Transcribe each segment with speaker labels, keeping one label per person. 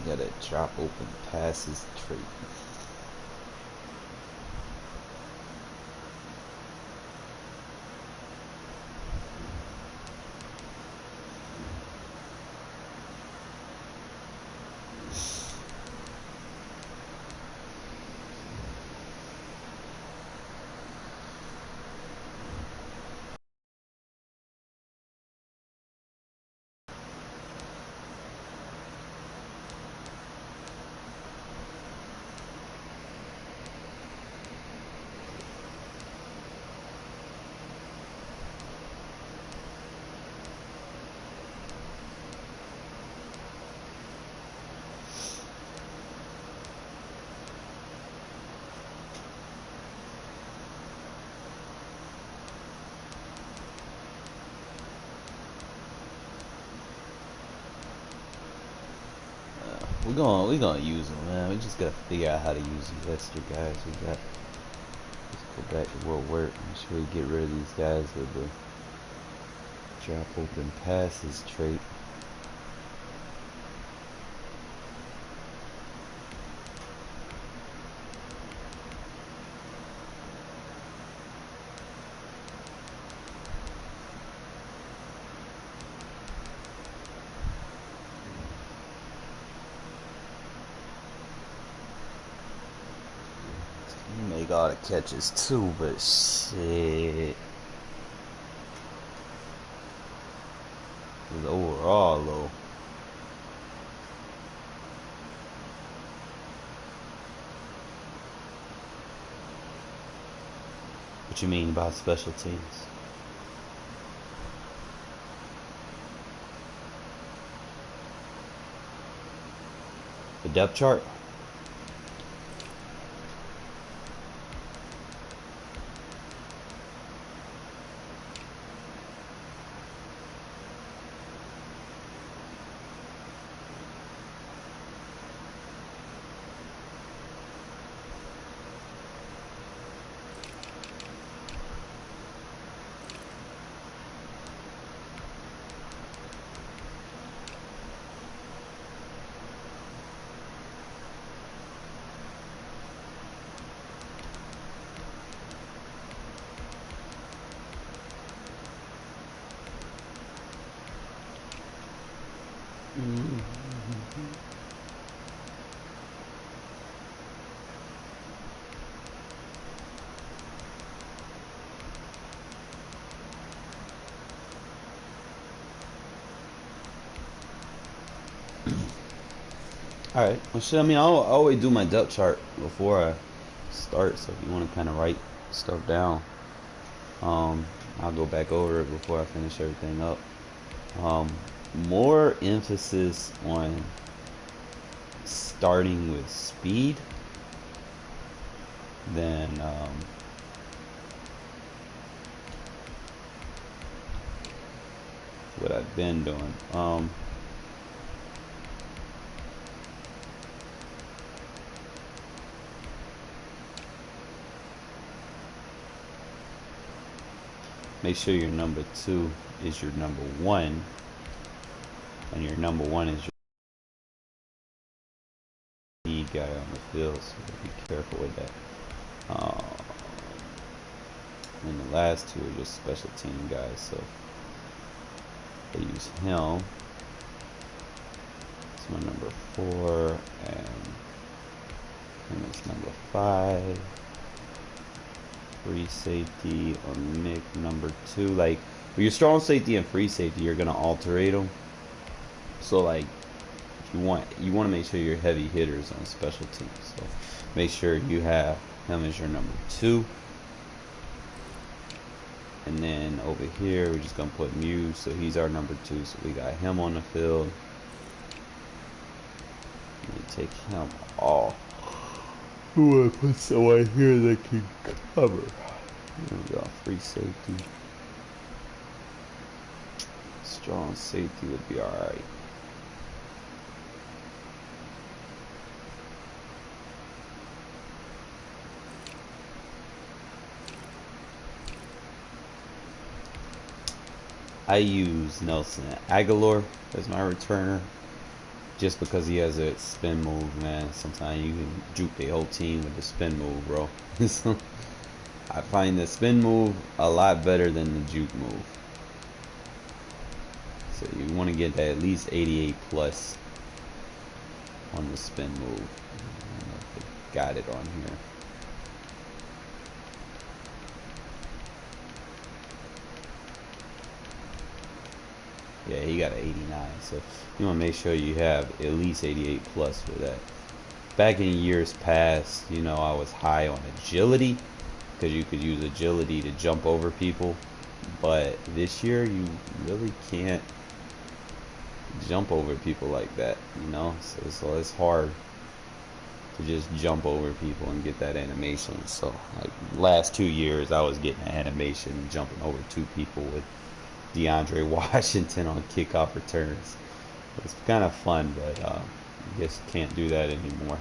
Speaker 1: Gotta drop open passes trait. We gonna use them, man. We just gotta figure out how to use these extra guys we got. Let's go back to what worked. Make sure we get rid of these guys with the drop open passes trait. Make all the catches too, but shit. It's overall low. What you mean by special teams? The depth chart? Alright, well shit, I mean, I'll always do my depth chart before I start, so if you want to kind of write stuff down, I'll go back over it before I finish everything up. More emphasis on starting with speed than what I've been doing. Make sure your number 2 is your number 1, and your number 1 is your lead guy on the field, so be careful with that. And the last 2 are just special team guys, so I use him. It's my number 4, and him is number 5. Free safety on Mick number 2. Like with your strong safety and free safety, you're gonna alternate them. So like you want to make sure you're heavy hitters on special teams. So make sure you have him as your number 2. And then over here we're just gonna put Muse, so he's our number 2. So we got him on the field. Let me take him off. We want to put someone here that can cover. There we go. Free safety. Strong safety would be alright. I use Nelson Aguilar as my returner just because he has a spin move, man. Sometimes you can juke the whole team with the spin move, bro. So I find the spin move a lot better than the juke move. So you want to get that at least 88 plus on the spin move. I don't know if they got it on here. Yeah, he got an 89. So you want to make sure you have at least 88 plus for that. Back in years past, you know, I was high on agility because you could use agility to jump over people. But this year, you really can't jump over people like that, you know? So it's hard to just jump over people and get that animation. So, like, last 2 years, I was getting an animation jumping over 2 people with DeAndre Washington on kickoff returns. It's kind of fun, but I guess you can't do that anymore.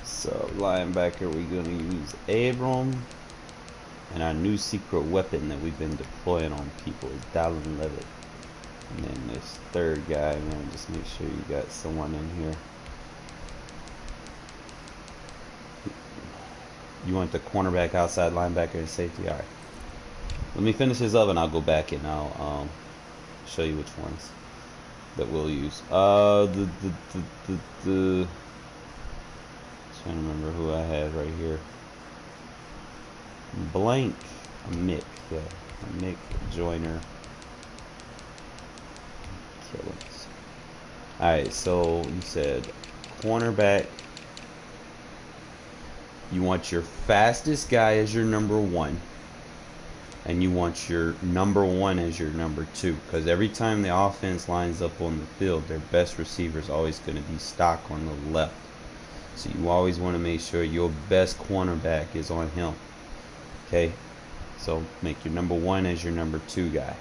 Speaker 1: So linebacker, we're going to use Abram. And our new secret weapon that we've been deploying on people is Dallin Levitt. And then this third guy, man, just make sure you got someone in here. You want the cornerback, outside linebacker, and safety? Alright. Let me finish this up and I'll go back and I'll show you which ones that we'll use. Trying to remember who I had right here. Blank Mick, yeah, Mick Joyner. Killings. Alright, so you said cornerback. You want your fastest guy as your number 1. And you want your number 1 as your number 2. Because every time the offense lines up on the field, their best receiver is always going to be stock on the left. So you always want to make sure your best cornerback is on him. Okay? So make your number 1 as your number 2 guy.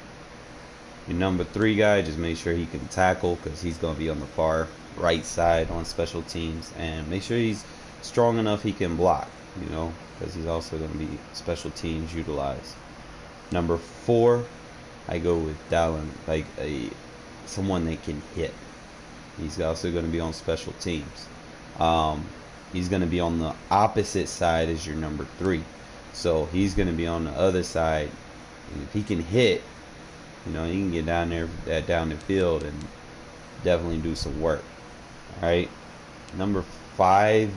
Speaker 1: Your number 3 guy, just make sure he can tackle because he's going to be on the far right side on special teams. And make sure he's strong enough he can block, you know, because he's also going to be special teams utilized. Number 4, I go with Dallin, like someone that can hit. He's also going to be on special teams. He's going to be on the opposite side as your number 3. So he's going to be on the other side. And if he can hit, you know, he can get down there, down the field and definitely do some work. Alright. Number 5,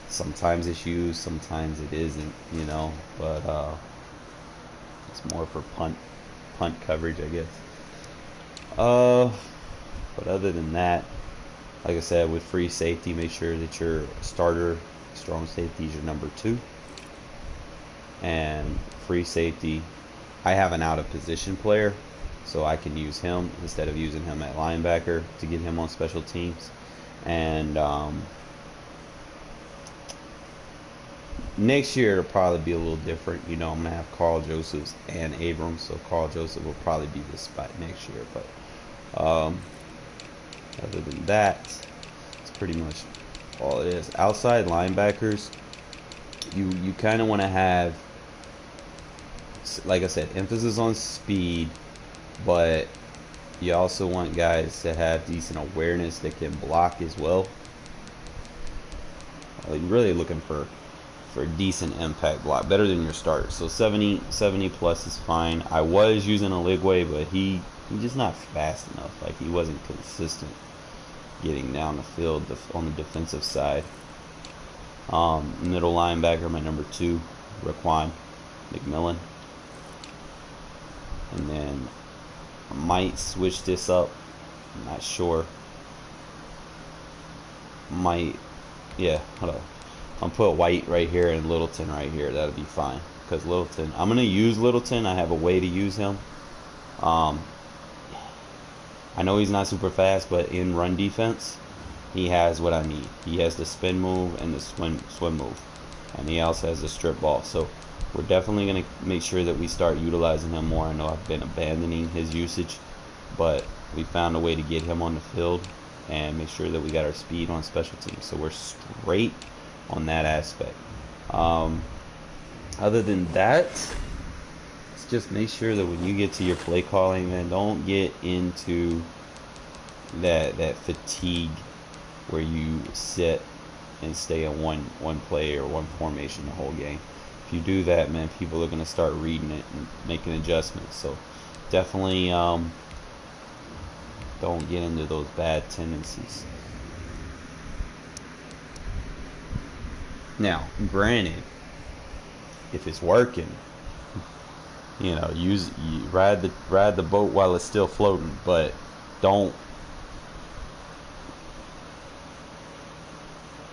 Speaker 1: sometimes it's used, sometimes it isn't, you know. But it's more for punt coverage, I guess. But other than that, like I said, with free safety, make sure that your starter strong safety is your number 2. And free safety, I have an out of position player, so I can use him instead of using him at linebacker to get him on special teams. And next year it'll probably be a little different. You know, I'm gonna have Carl Josephs and Abrams, so Carl Joseph will probably be this spot next year. But other than that, it's pretty much all it is. Outside linebackers, you kind of want to have, like I said, emphasis on speed, but You also want guys to have decent awareness that can block as well. Like really looking for decent impact block, better than your starter. So 70 plus is fine. I was using a Ligway, but he's just not fast enough. Like he wasn't consistent getting down the field on the defensive side. Middle linebacker, my number 2, Raquan McMillan. And then I might switch this up. I'm not sure. Yeah, hold on. I'll put White right here and Littleton right here. That'll be fine. Because Littleton, I'm going to use Littleton. I have a way to use him. I know he's not super fast, but in run defense, he has what I need. He has the spin move and the swim move. And he also has the strip ball. So we're definitely going to make sure that we start utilizing him more. I know I've been abandoning his usage, but we found a way to get him on the field and make sure that we got our speed on special teams. So we're straight on that aspect. Other than that, let's just make sure that when you get to your play calling, man, don't get into that fatigue where you sit and stay in one play or one formation the whole game. If you do that, man, people are going to start reading it and making adjustments. So definitely don't get into those bad tendencies. Now, granted, if it's working, you know, ride the boat while it's still floating, but don't.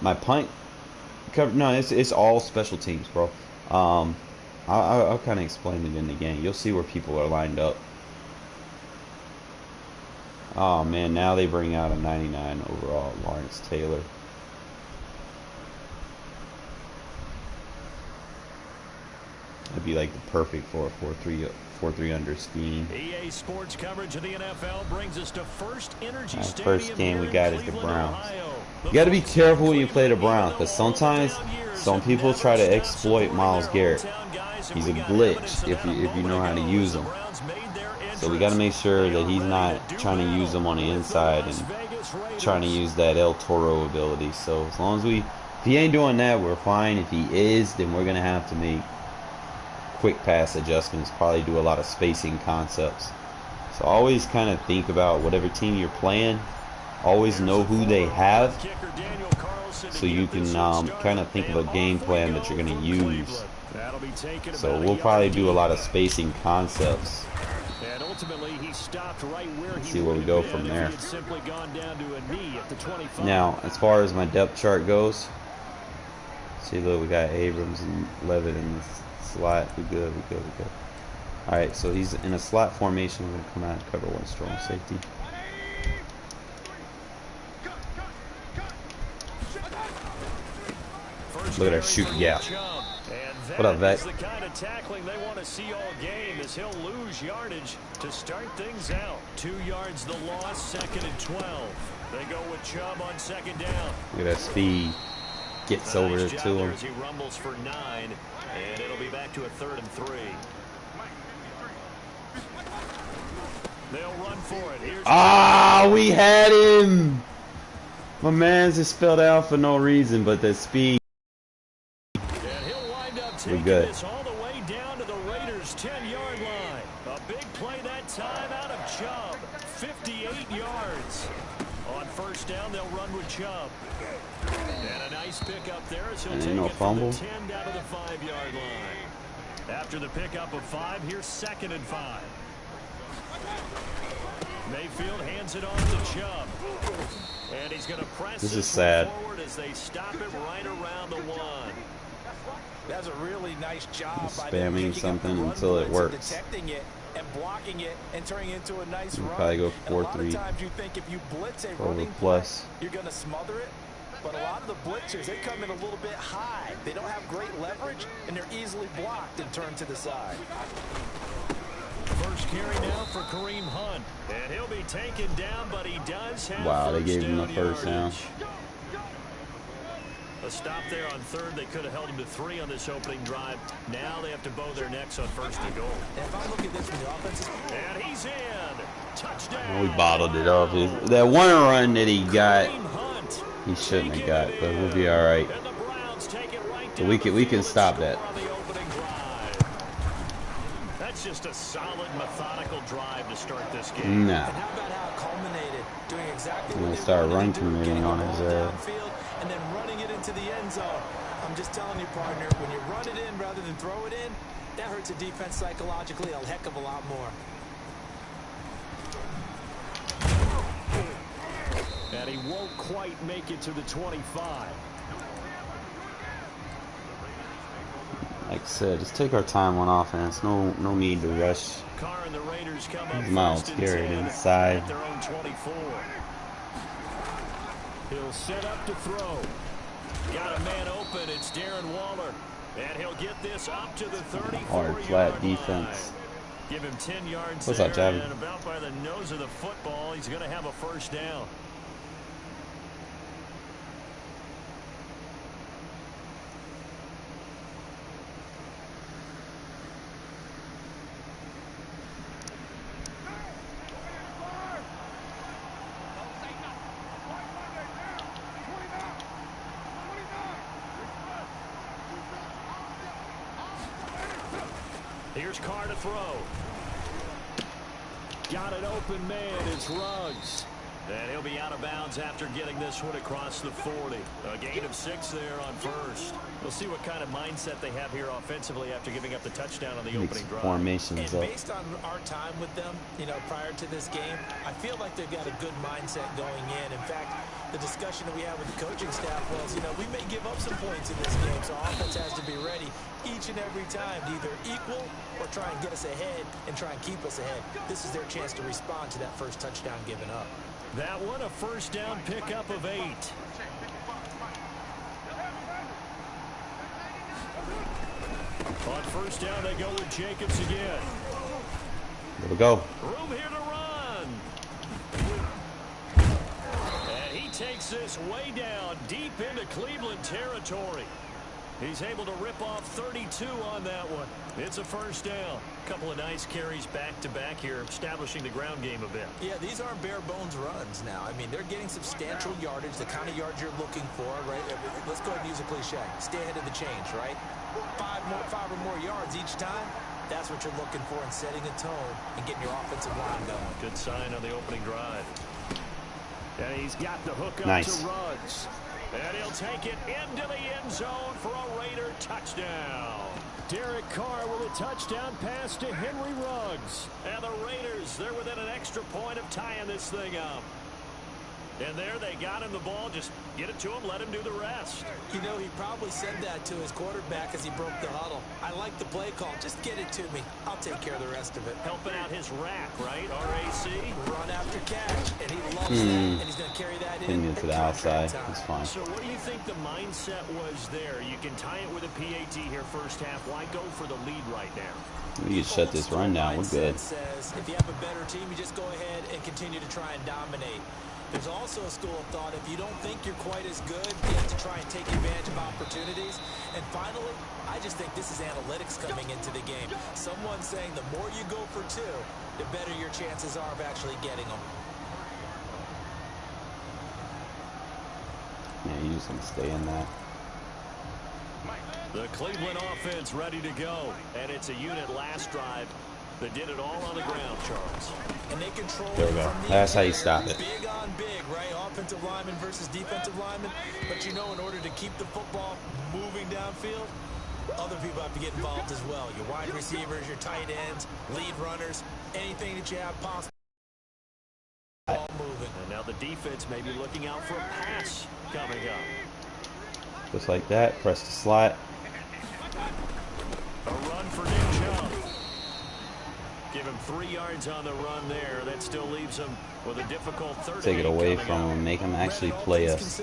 Speaker 1: My punt cover, no, it's all special teams, bro. I'll kind of explain it in the game. You'll see where people are lined up. Oh man, now they bring out a 99 overall, Lawrence Taylor. That'd be like the perfect for a 4-3 under scheme.
Speaker 2: EA Sports coverage of the NFL brings us to First Energy Stadium.
Speaker 1: First game we got is the Browns. You got to be careful when you play the Browns, because sometimes some people try to exploit Myles Garrett. He's a glitch if you know how to use him. So we got to make sure that he's not trying to use them on the inside and trying to use that El Toro ability. So as long as if he ain't doing that, we're fine. If he is, then we're gonna have to make quick pass adjustments, probably do a lot of spacing concepts. So always kind of think about whatever team you're playing, always know who they have, so you can kind of think of a game plan that you're going to use. So we'll probably do a lot of spacing concepts. Let's see where we go from there. Now, as far as my depth chart goes, see, look, we got Abrams and Levitt in this slot. We good. Alright, so he's in a slot formation. We're going to come out and cover one strong safety. Look at our shoot gap. What up, Vet?
Speaker 2: The kind of tackling they want to see all game, as he'll lose yardage to start things out. 2 yards the loss, 2nd and 12. They go with Chubb on 2nd down.
Speaker 1: Look at that speed. Gets over to him.
Speaker 2: He rumbles for 9, and it'll be back to a 3rd and 3. They'll run for it.
Speaker 1: Ah, we had him. My man's just fell down for no reason, but the speed. We're good.
Speaker 2: This all the way down to the Raiders' 10-yard line. A big play that time out of Chubb. 58 yards. On 1st down, they'll run with Chubb. And a nice pickup there as he'll take it from the 10 down to the 5-yard line. After the pickup of 5, here's 2nd and 5. Mayfield hands it off to Chubb. And he's going to press
Speaker 1: this is sad.
Speaker 2: Forward as they stop it right around the 1.
Speaker 3: That's a really nice job by
Speaker 1: spamming something until it works.
Speaker 3: Protecting it and blocking it and turning it into a nice run.
Speaker 1: Probably go 4-3.
Speaker 3: A lot of times you think if you blitz a running
Speaker 1: plus,
Speaker 3: you're going to smother it. But a lot of the blitzers, they come in a little bit high. They don't have great leverage, and they're easily blocked and turned to the side.
Speaker 2: First carry now for Kareem Hunt. And he'll be taken down, but he does have
Speaker 1: they gave him the first down.
Speaker 2: A stop there on 3rd. They could have held him to 3 on this opening drive. Now they have to bow their necks on 1st and goal.
Speaker 3: And if I look at this from the offensive,
Speaker 2: and he's in.
Speaker 1: Oh, we bottled it up. That one run that he got, he shouldn't have got, but we'll be all right. So we can stop that.
Speaker 2: That's just a solid, methodical drive to start this game.
Speaker 1: Nah.
Speaker 3: And how about how it culminated, doing exactly
Speaker 1: I'm
Speaker 3: what
Speaker 1: gonna
Speaker 3: they
Speaker 1: start
Speaker 3: wanted
Speaker 1: run
Speaker 3: to do,
Speaker 1: committing
Speaker 3: getting
Speaker 1: on
Speaker 3: the
Speaker 1: his
Speaker 3: ball downfield and then running it into the end zone. I'm just telling you, partner, when you run it in rather than throw it in, that hurts a defense psychologically a heck of a lot more.
Speaker 2: And he won't quite make it to the 25.
Speaker 1: Like I said, just take our time on offense. No need to rush.
Speaker 2: Carr and the Raiders come up
Speaker 1: Miles Garrett inside.
Speaker 2: at their own 24. He'll set up to throw. Got a man open. It's Darren Waller. And he'll get this up to the 34-yard
Speaker 1: Hard, flat defense.
Speaker 2: line. Give him 10 yards
Speaker 1: What's
Speaker 2: there,
Speaker 1: up, Javi?
Speaker 2: and about by the nose of the football, he's going to have a first down. Here's Carr to throw. Got an open man. It's Ruggs. And he'll be out of bounds after getting this one across the 40. A gain of 6 there on first. We'll see what kind of mindset they have here offensively after giving up the touchdown on the opening drive.
Speaker 1: Formations
Speaker 3: And
Speaker 1: up.
Speaker 3: based on our time with them, prior to this game, I feel like they've got a good mindset going in. In fact, the discussion that we had with the coaching staff was, we may give up some points in this game, so offense has to be ready each and every time to either equal or try and get us ahead and try and keep us ahead. This is their chance to respond to that first touchdown given up.
Speaker 2: That one a first down pickup of 8. On first down, they go with Jacobs again.
Speaker 1: There we go.
Speaker 2: Room here to run. And he takes this way down, deep into Cleveland territory. He's able to rip off 32 on that one. It's a first down. Couple of nice carries back-to-back here, establishing the ground game a bit.
Speaker 3: Yeah, these aren't bare-bones runs now. I mean, they're getting substantial yardage, the kind of yards you're looking for, right? Let's go ahead and use a cliche. Stay ahead of the change, right? 5 or more yards each time. That's what you're looking for in setting a tone and getting your offensive line going.
Speaker 2: Good sign on the opening drive. And he's got the hook up
Speaker 1: Nice.
Speaker 2: to Ruggs. And he'll take it into the end zone for a Raider touchdown. Derek Carr with a touchdown pass to Henry Ruggs. And the Raiders, they're within an extra point of tying this thing up. And there they got him the ball. Just get it to him, let him do the rest.
Speaker 3: He probably said that to his quarterback as he broke the huddle. I like the play call. Just get it to me. I'll take care of the rest of it.
Speaker 2: Helping out his rack, right? RAC.
Speaker 3: Run after catch. And he loves that. And he's going to carry that in.
Speaker 1: Hitting it to the outside. That's fine.
Speaker 2: So what do you think the mindset was there? You can tie it with a PAT here first half. Why go for the lead right now?
Speaker 1: We can shut this run down. We're good.
Speaker 3: Says if you have a better team, you just go ahead and continue to try and dominate. There's also a school of thought, if you don't think you're quite as good, you have to try and take advantage of opportunities. And finally, I just think this is analytics coming into the game. Someone saying the more you go for 2, the better your chances are of actually getting them.
Speaker 1: Yeah, you just gonna stay in that.
Speaker 2: The Cleveland offense ready to go. And it's a unit last drive that did it all on the ground, Charles.
Speaker 3: And they control
Speaker 1: There we go. That's how you stop it.
Speaker 3: Big on big, right? Offensive lineman versus defensive lineman. But in order to keep the football moving downfield, other people have to get involved as well. Your wide receivers, your tight ends, lead runners, anything that you have possible. Ball moving.
Speaker 2: And now the defense may be looking out for a pass coming up.
Speaker 1: Just like that. Press the slot.
Speaker 2: A run for Nick Chubb. Give him 3 yards on the run there. That still leaves him with a difficult third.
Speaker 1: Take it away from him. Make him actually play us.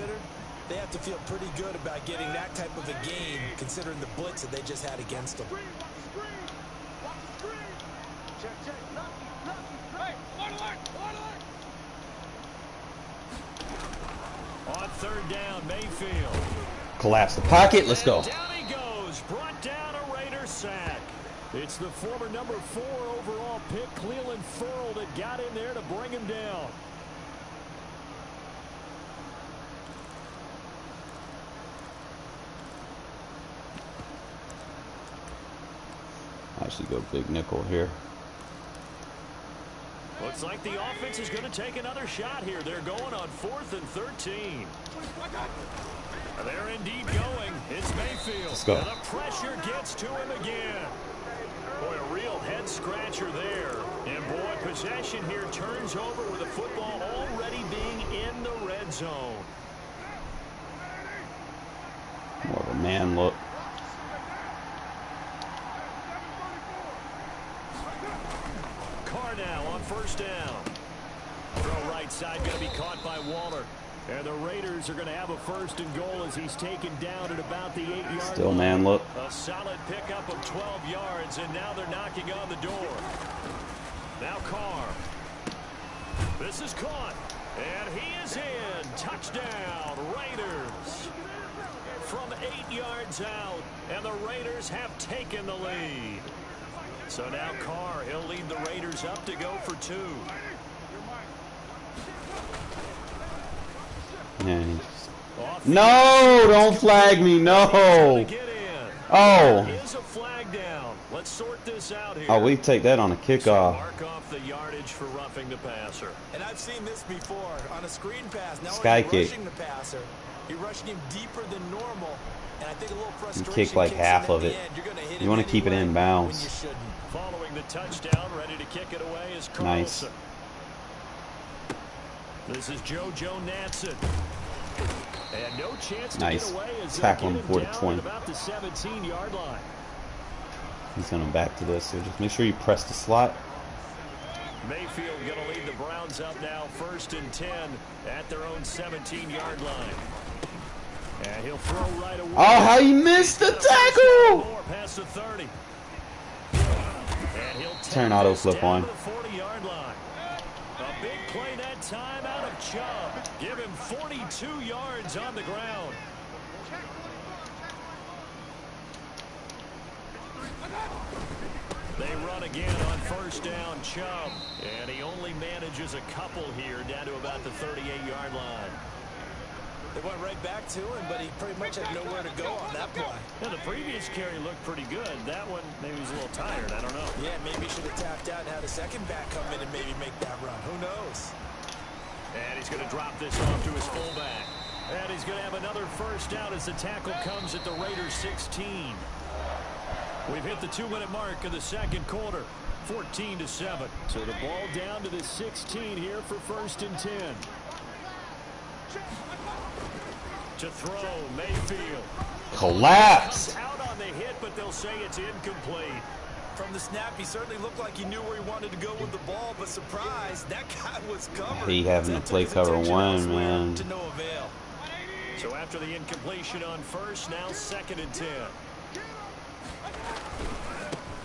Speaker 3: They have to feel pretty good about getting that type of a game, considering the blitz that they just had against them.
Speaker 2: On third down, Mayfield.
Speaker 1: Collapse the pocket. Let's go.
Speaker 2: Down he goes. Brought down a Raider sack. It's the former number 4 overall pick, Cleveland Furl, that got in there to bring him down.
Speaker 1: I should go big nickel here.
Speaker 2: Looks like the offense is going to take another shot here. They're going on 4th and 13. They're indeed going. It's Mayfield.
Speaker 1: Let's go.
Speaker 2: And the pressure gets to him again. Boy, a real head scratcher there. And boy, possession here turns over with the football already being in the red zone.
Speaker 1: More of a man look.
Speaker 2: Carr now on 1st down. Throw right side going to be caught by Waller. And the Raiders are going to have a 1st and goal as he's taken down at about the 8-yard line.
Speaker 1: Still man look.
Speaker 2: A solid pickup of 12 yards, and now they're knocking on the door. Now Carr. This is caught, and he is in. Touchdown, Raiders. From 8 yards out, and the Raiders have taken the lead. So now Carr, he'll lead the Raiders up to go for 2.
Speaker 1: Yeah, no, don't flag me, no. Oh.
Speaker 2: Is a flag down. Let's sort this out here.
Speaker 1: Oh, we take that on a kickoff.
Speaker 2: Mark off the yardage for roughing the passer.
Speaker 3: And I've seen this before on a screen pass. Now
Speaker 1: Sky
Speaker 3: he's
Speaker 1: kick.
Speaker 3: rushing the passer. You're rushing him deeper than normal. And I think a little
Speaker 1: You
Speaker 3: frustration
Speaker 1: kick like
Speaker 3: kicks in
Speaker 1: half
Speaker 3: at
Speaker 1: of
Speaker 3: the
Speaker 1: it.
Speaker 3: end. You're gonna hit
Speaker 1: You want to
Speaker 3: him
Speaker 1: keep it
Speaker 3: anyway
Speaker 1: in
Speaker 3: when you
Speaker 1: bounds.
Speaker 3: shouldn't.
Speaker 2: Following the touchdown, ready to kick it away is Carlson.
Speaker 1: Nice.
Speaker 2: This is JoJo Natson. And no chance to
Speaker 1: Nice.
Speaker 2: get away as
Speaker 1: Tackle him
Speaker 2: they get
Speaker 1: 4 to
Speaker 2: down
Speaker 1: 20.
Speaker 2: at about the 17-yard line.
Speaker 1: He's going to back to this, so just make sure you press the slot.
Speaker 2: Mayfield going to lead the Browns up now, 1st and 10 at their own 17-yard line. And he'll throw right away.
Speaker 1: Oh, how you missed the tackle!
Speaker 2: More past the 30. And he'll
Speaker 1: Turn
Speaker 2: take
Speaker 1: auto
Speaker 2: this
Speaker 1: flip
Speaker 2: down
Speaker 1: on.
Speaker 2: to the 40-yard line. A big play that time out of Chubb. Give him 42 yards on the ground. They run again on 1st down, Chubb. And he only manages a couple here down to about the 38-yard line.
Speaker 3: They went right back to him, but he pretty much had nowhere to go on that play.
Speaker 2: Yeah, the previous carry looked pretty good. That one, maybe he was a little tired. I don't know.
Speaker 3: Yeah, maybe he should have tapped out and had a second back come in and maybe make that run. Who knows?
Speaker 2: And he's going to drop this off to his fullback. And he's going to have another 1st down as the tackle comes at the Raiders 16. We've hit the 2-minute mark of the 2nd quarter. 14-7. So the ball down to the 16 here for 1st and 10. To throw, Mayfield.
Speaker 1: Collapse.
Speaker 2: Out on the hit, but they'll say it's incomplete.
Speaker 3: From the snap, he certainly looked like he knew where he wanted to go with the ball, but surprise, that guy was covered.
Speaker 1: He having to play cover 1, man.
Speaker 3: To no avail.
Speaker 2: So after the incompletion on 1st, now 2nd and 10.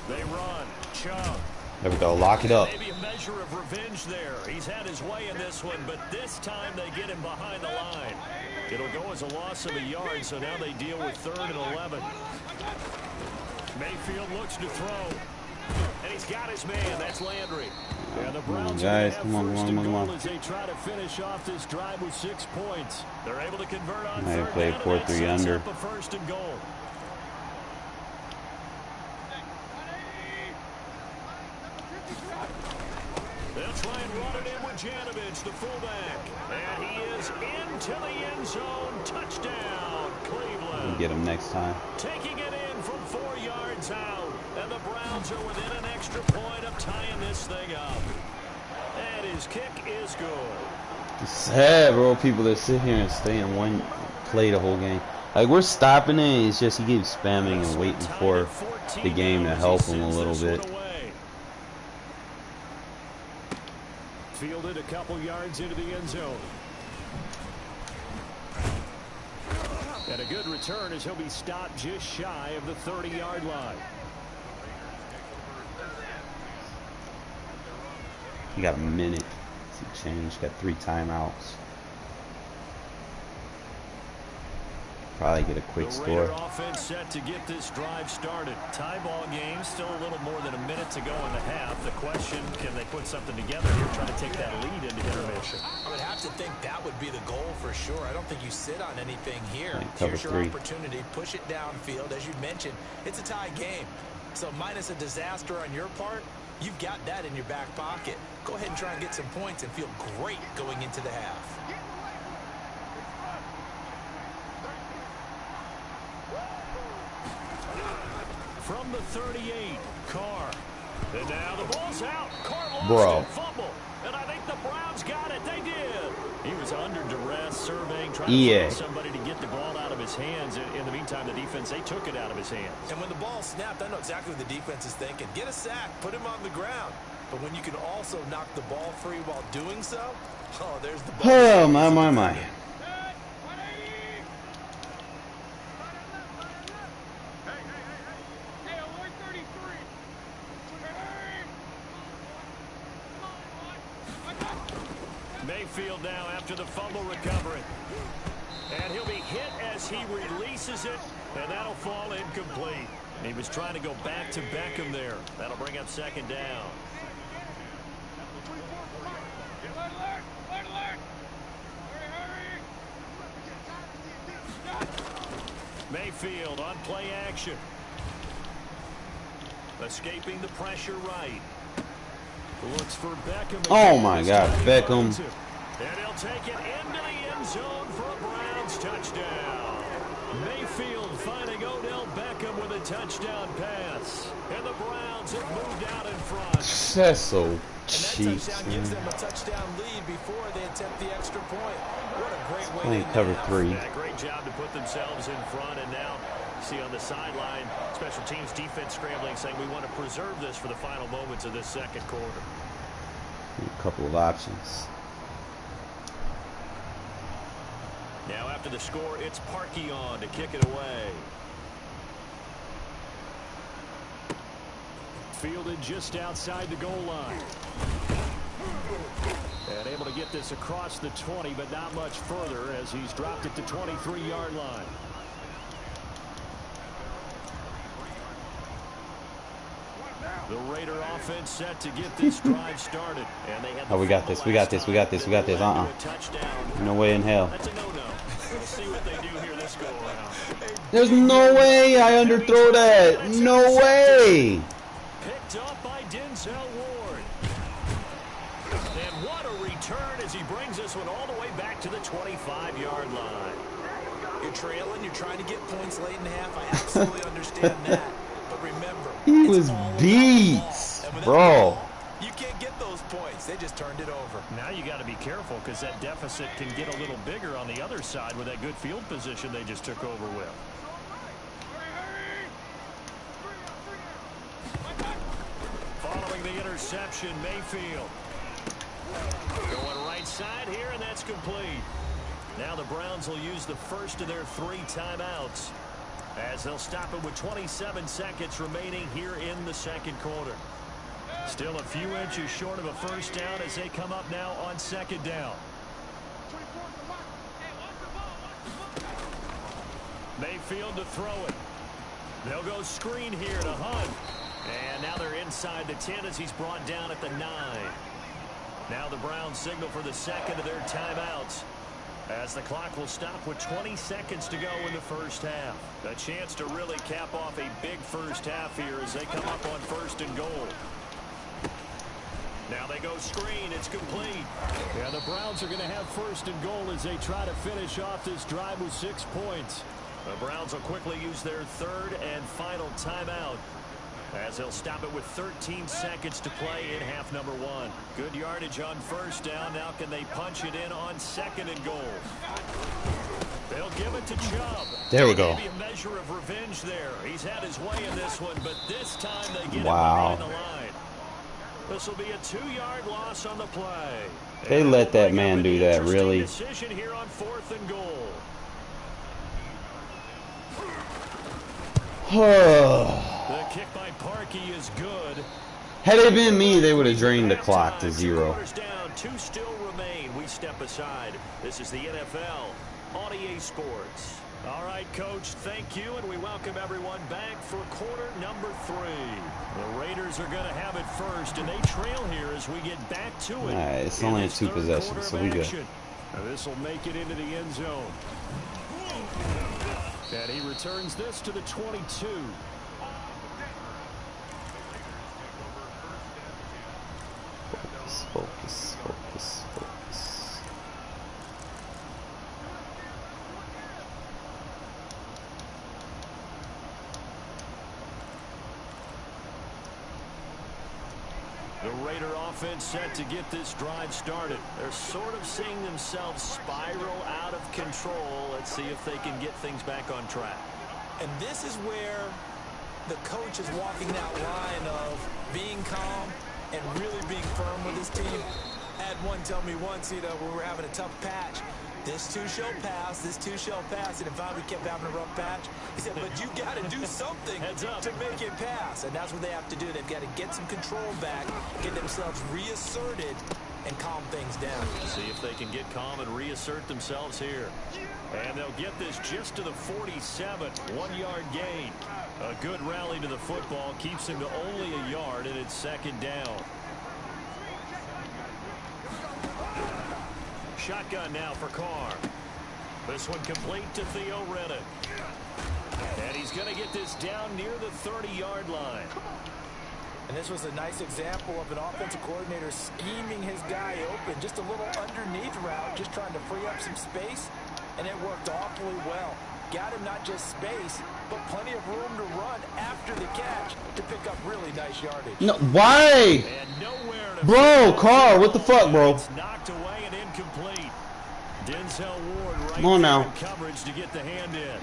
Speaker 2: They run. Chubb.
Speaker 1: There we go. Lock it up.
Speaker 2: Maybe a measure of revenge there. He's had his way in this one, but this time they get him behind the line. It'll go as a loss of a yard, so now they deal with 3rd and 11. Mayfield looks to throw. And he's got his man. That's Landry. And the Browns
Speaker 1: guys,
Speaker 2: have
Speaker 1: come on,
Speaker 2: 1st
Speaker 1: come on,
Speaker 2: and
Speaker 1: come
Speaker 2: goal
Speaker 1: on.
Speaker 2: as they try to finish off this drive with 6 points. They're able to convert on
Speaker 1: Might have
Speaker 2: 3rd
Speaker 1: played
Speaker 2: down,
Speaker 1: 4-3
Speaker 2: and that sets
Speaker 1: under.
Speaker 2: up a 1st and goal. They'll try and run it in with Janovich, the fullback. And he is into the end zone. Touchdown, Cleveland.
Speaker 1: We'll get him next time.
Speaker 2: Taking it in from 4 yards out. And the Browns are within an extra point of tying this thing up. And his kick is good.
Speaker 1: It's sad, bro. People that sit here and stay in one play the whole game. Like, we're stopping it. It's just he keeps spamming and waiting for the game to help him a little bit.
Speaker 2: Fielded a couple yards into the end zone. And a good return as he'll be stopped just shy of the 30-yard line.
Speaker 1: He got a minute to change. Got 3 timeouts. probably get a quick
Speaker 2: The
Speaker 1: score.
Speaker 2: Raider offense set to get this drive started. Tie ball game, still a little more than a minute to go in the half. The question, can they put something together here, try to take that lead into intermission?
Speaker 3: I would have to think that would be the goal for sure. I don't think you sit on anything here.
Speaker 1: Cover
Speaker 3: Here's your
Speaker 1: 3.
Speaker 3: opportunity. Push it downfield. As you mentioned, it's a tie game. So minus a disaster on your part, you've got that in your back pocket. Go ahead and try and get some points and feel great going into the half.
Speaker 2: From the 38, Carr. And now the ball's out. Carr lost
Speaker 1: Bro.
Speaker 2: it, fumble. And I think the Browns got it. They did. He was under duress, surveying, trying to find somebody to get the ball out of his hands. In the meantime, the defense, they took it out of his hands.
Speaker 3: And when the ball snapped, I know exactly what the defense is thinking. Get a sack, put him on the ground. But when you can also knock the ball free while doing so, oh, there's the ball.
Speaker 1: Oh, my.
Speaker 2: Mayfield now after the fumble recovery. And he'll be hit as he releases it, and that'll fall incomplete. He was trying to go back to Beckham there. That'll bring up second down. Mayfield on play action. Escaping the pressure right. Looks for Beckham.
Speaker 1: Oh my God, Beckham.
Speaker 2: And he'll take it into the end zone for a Browns touchdown. Mayfield finding Odell Beckham with a touchdown pass. And the Browns have moved out in front.
Speaker 1: That's so cheap,
Speaker 3: and that touchdown gives them a touchdown lead before they attempt the extra point. What a great way
Speaker 1: playing
Speaker 3: to
Speaker 1: cover
Speaker 3: end
Speaker 1: 3.
Speaker 2: Yeah, great job to put themselves in front. And now, see on the sideline, special teams defense scrambling, saying we want to preserve this for the final moments of this second quarter.
Speaker 1: A couple of options.
Speaker 2: Now after the score, it's Parkey on to kick it away. Fielded just outside the goal line. And able to get this across the 20, but not much further as he's dropped it to 23-yard line. The Raider offense set to get this drive started. And they had
Speaker 1: Oh, we got this. We got this. No way in hell.
Speaker 2: That's a no-no. We'll see what they do here this go around.
Speaker 1: There's no way I underthrow that. No way.
Speaker 2: Picked up by Denzel Ward. And what a return as he brings this one all the way back to the 25-yard line.
Speaker 3: You're trailing. You're trying to get points late in the half. I absolutely understand that. But remember,
Speaker 1: He was beats, bro.
Speaker 3: You can't get those points. They just turned it over.
Speaker 2: Now you got to be careful because that deficit can get a little bigger on the other side with that good field position they just took over with. Following the interception, Mayfield. Going right side here, and that's complete. Now the Browns will use the first of their 3 timeouts as they'll stop it with 27 seconds remaining here in the second quarter. Still a few inches short of a first down as they come up now on second down. Mayfield to throw it. They'll go screen here to Hunt. And now they're inside the 10 as he's brought down at the 9. Now the Browns signal for the second of their timeouts, as the clock will stop with 20 seconds to go in the first half. A chance to really cap off a big first half here as they come up on first and goal. Now they go screen. It's complete. Yeah, the Browns are going to have first and goal as they try to finish off this drive with 6 points. The Browns will quickly use their third and final timeout as they'll stop it with 13 seconds to play in half number 1. Good yardage on first down. Now can they punch it in on second and goal? They'll give it to Chubb.
Speaker 1: There we go.
Speaker 2: Maybe a measure of revenge there. He's had his way in this one, but this time they get him
Speaker 1: Wow.
Speaker 2: behind the line. This will be a 2-yard loss on the play.
Speaker 1: They
Speaker 2: And
Speaker 1: let that
Speaker 2: they'll bring
Speaker 1: man
Speaker 2: up an
Speaker 1: do that,
Speaker 2: interesting
Speaker 1: really.
Speaker 2: decision here on 4th and goal. The kick by Parkey is good.
Speaker 1: Had it been me, they would have drained the clock to 0.
Speaker 2: Down, 2 still remain. We step aside. This is the NFL on EA Sports. All right, Coach, thank you, and we welcome everyone back for quarter number 3. The Raiders are going to have it first, and they trail here as we get back to it.
Speaker 1: All right, it's only 2 possessions, so we good.
Speaker 2: This will make it into the end zone. And he returns this to the 22.
Speaker 1: Focus, focus, focus.
Speaker 2: The Raider offense set to get this drive started. They're sort of seeing themselves spiral out of control. Let's see if they can get things back on track.
Speaker 3: And this is where the coach is walking that line of being calm and really being firm with his team. I had one tell me once, you know, when we were having a tough patch, this too shall pass, this too shall pass. And if we kept having a rough patch, he said, but you got to do something to make it pass. And that's what they have to do. They've got to get some control back, get themselves reasserted, and calm things down.
Speaker 2: See if they can get calm and reassert themselves here. And they'll get this just to the 47, 1-yard gain. A good rally to the football keeps him to only a yard, and it's second down. Shotgun now for Carr. This one complete to Theo Reddick. And he's going to get this down near the 30-yard line.
Speaker 3: And this was a nice example of an offensive coordinator scheming his guy open. Just a little underneath route, just trying to free up some space. And it worked awfully well. Got him not just space, but plenty of room to run after the catch to pick up really nice yardage.
Speaker 1: No, why? Bro, Carr, what the fuck, bro?
Speaker 2: It's knocked away and incomplete. Denzel Ward right
Speaker 1: Come on now.
Speaker 2: in coverage to get the hand in.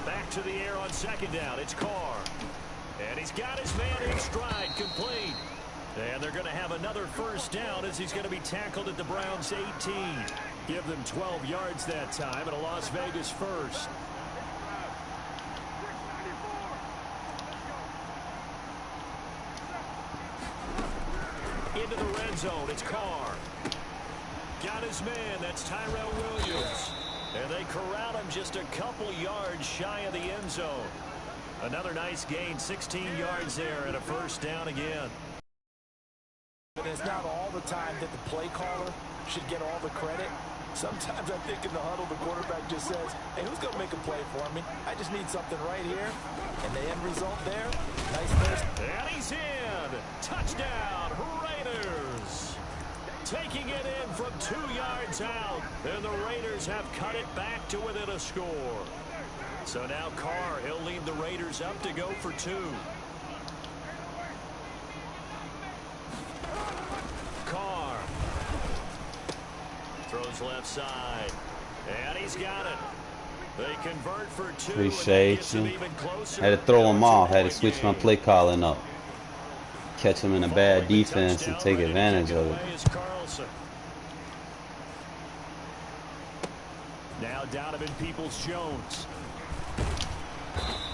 Speaker 2: Back to the air on second down. It's Carr. And he's got his man in stride, complete. And they're going to have another first down as he's going to be tackled at the Browns' 18. Give them 12 yards that time and a Las Vegas first. Into the red zone, it's Carr. Got his man, that's Tyrell Williams. And they corral him just a couple yards shy of the end zone. Another nice gain, 16 yards there, and a first down again.
Speaker 3: But it's not all the time that the play caller should get all the credit. Sometimes I think in the huddle, the quarterback just says, hey, who's going to make a play for me? I just need something right here. And the end result there, nice first.
Speaker 2: And he's in. Touchdown, Raiders. Taking it in from 2 yards out. And the Raiders have cut it back to within a score. So now Carr, he'll lead the Raiders up to go for 2. Carr throws left side, and he's got it. They convert for 2.
Speaker 1: Appreciate you. Had to throw him off. Had to switch my play calling up. Catch him in a bad defense and take advantage of it.
Speaker 2: Now Donovan Peoples-Jones.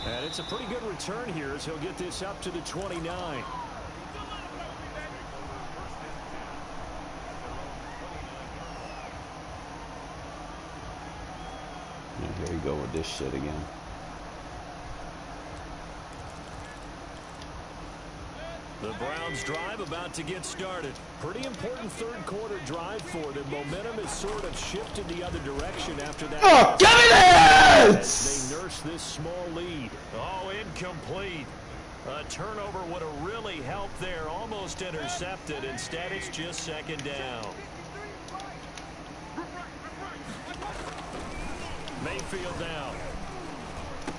Speaker 2: And it's a pretty good return here as he'll get this up to the 29.
Speaker 1: Yeah, here we go with this shit again.
Speaker 2: The Browns drive about to get started. Pretty important third quarter drive for them. Momentum has sort of shifted the other direction after that.
Speaker 1: Oh, give me this!
Speaker 2: They nurse this small lead. Oh, incomplete. A turnover would have really helped there. Almost intercepted. Instead, it's just second down. Mayfield down.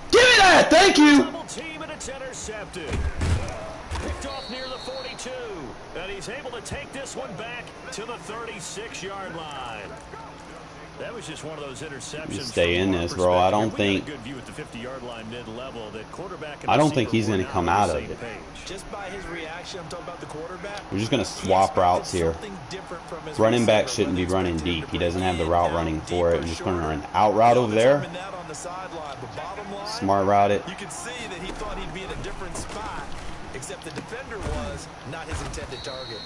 Speaker 1: Give me that! Thank you!
Speaker 2: Double team and it's intercepted. Picked off near the 42. And he's able to take this one back to the 36-yard line. That was just one of those interceptions.
Speaker 1: You stay in this, bro. I don't think.
Speaker 2: Good view at the 50-yard line mid-level. That quarterback.
Speaker 1: I don't think he's going to come out of it.
Speaker 3: Just by his reaction, I'm talking about the quarterback.
Speaker 1: We're just going to swap routes here. Running back shouldn't be running deep. He doesn't have the route running for it. We're just going to run an out route over there. Smart route it.
Speaker 3: You can see that he thought he'd be in a different spot. except the defender was not his intended target.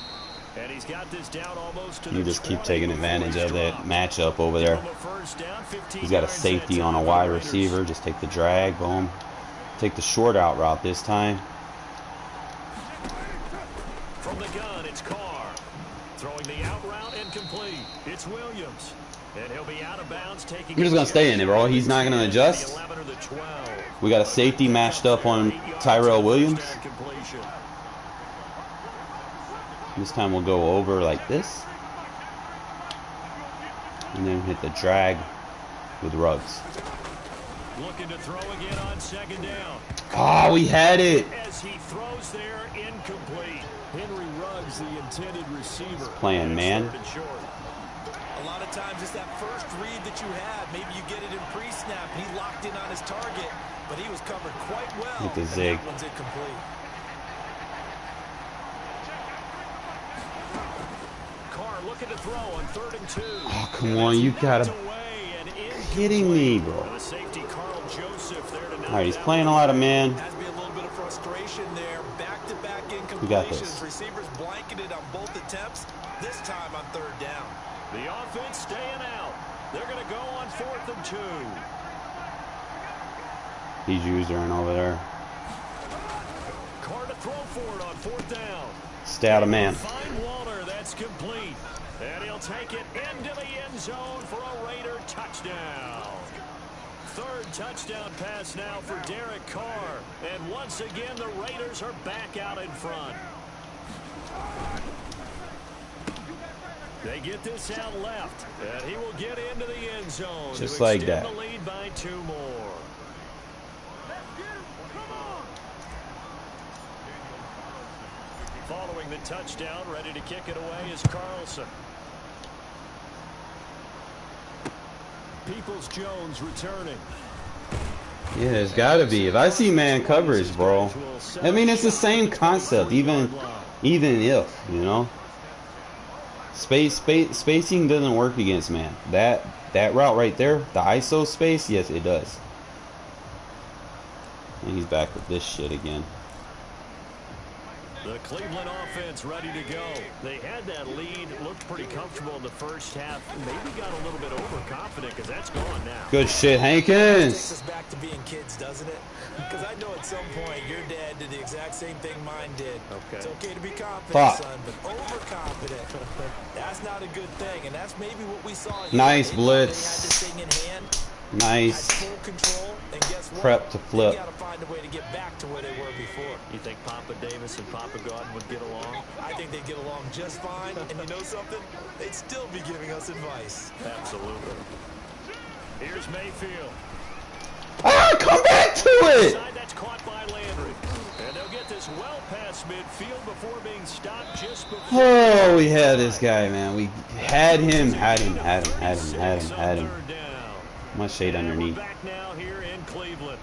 Speaker 2: And he's got this down almost to
Speaker 1: You
Speaker 2: the
Speaker 1: just keep
Speaker 2: 20
Speaker 1: taking
Speaker 2: before
Speaker 1: advantage
Speaker 2: he's
Speaker 1: of that
Speaker 2: dropped.
Speaker 1: matchup over
Speaker 2: Give
Speaker 1: there.
Speaker 2: him a first down, 15
Speaker 1: He's got a
Speaker 2: yards
Speaker 1: safety
Speaker 2: that
Speaker 1: on a
Speaker 2: time for
Speaker 1: wide
Speaker 2: the Raiders.
Speaker 1: receiver. Just take the drag, boom. Take the short out route this time.
Speaker 2: From the gun, it's Carr. Throwing the out route incomplete. It's Williams. And he'll be out of bounds taking.
Speaker 1: You're just going to stay in it, bro. He's not going to adjust.
Speaker 2: The 11 or the 12.
Speaker 1: We got a safety matched up on Tyrell Williams. This time we'll go over like this. And then hit the drag with Ruggs.
Speaker 2: Looking to throw again on second down.
Speaker 1: Oh, we had it.
Speaker 2: As he throws there, incomplete. Henry Ruggs, the intended receiver.
Speaker 1: Playing, man.
Speaker 3: A lot of times it's that first read that you have. Maybe you get it in pre-snap. He locked in on his target, but he was covered quite well.
Speaker 1: With the zig.
Speaker 3: That one's incomplete.
Speaker 2: Carr looking to throw on 3rd and 2.
Speaker 1: Oh, come on. You got to... Kidding me, bro. All right, he's playing a lot of man.
Speaker 3: Has to be a little bit of frustration there. Back-to-back incompletions.
Speaker 1: We got this.
Speaker 3: Receivers blanketed on both attempts. This time on 3rd down.
Speaker 2: The offense staying out. They're going to go on 4th and 2.
Speaker 1: He's using over there.
Speaker 2: Carr to throw for it on 4th down.
Speaker 1: Stay out of man.
Speaker 2: Find Waller. That's complete. And he'll take it into the end zone for a Raider touchdown. 3rd touchdown pass now for Derek Carr. And once again, the Raiders are back out in front. They get this out left, and he will get into the end zone.
Speaker 1: Just like that.
Speaker 2: The lead by 2 more. Following the touchdown, ready to kick it away is Carlson. Peoples-Jones returning.
Speaker 1: Yeah, there's got to be. If I see man coverage, bro. I mean, it's the same concept, even if, you know. Spacing doesn't work against man. That route right there, the ISO space, yes, it does. And he's back with this shit again.
Speaker 2: The Cleveland offense ready to go. They had that lead, looked pretty comfortable in the first half. Maybe got a little bit overconfident because that's gone now.
Speaker 1: Good shit, Hankins.
Speaker 3: Takes us back to being kids, doesn't it? Because I know at some point your dad did the exact same thing mine did.
Speaker 2: Okay.
Speaker 3: It's okay to be confident,
Speaker 1: Fuck.
Speaker 3: son, but overconfident. That's not a good thing, and that's maybe what we saw here.
Speaker 1: Nice
Speaker 3: They
Speaker 1: blitz.
Speaker 3: had this thing in hand.
Speaker 1: Nice.
Speaker 3: Had full control, and guess what?
Speaker 1: Prep to flip.
Speaker 3: They got to find a way to get back to where they were before.
Speaker 2: You think Papa Davis and Papa Godwin would get along?
Speaker 3: I think they'd get along just fine, and you know something? They'd still be giving us advice.
Speaker 2: Absolutely. Here's Mayfield.
Speaker 1: Ah, come back to it.
Speaker 2: That's caught by Landry. And they'll get this well past midfield before being stopped just before.
Speaker 1: Oh, we had this guy, man. We had him. Much shade underneath.
Speaker 2: Back now here in Cleveland.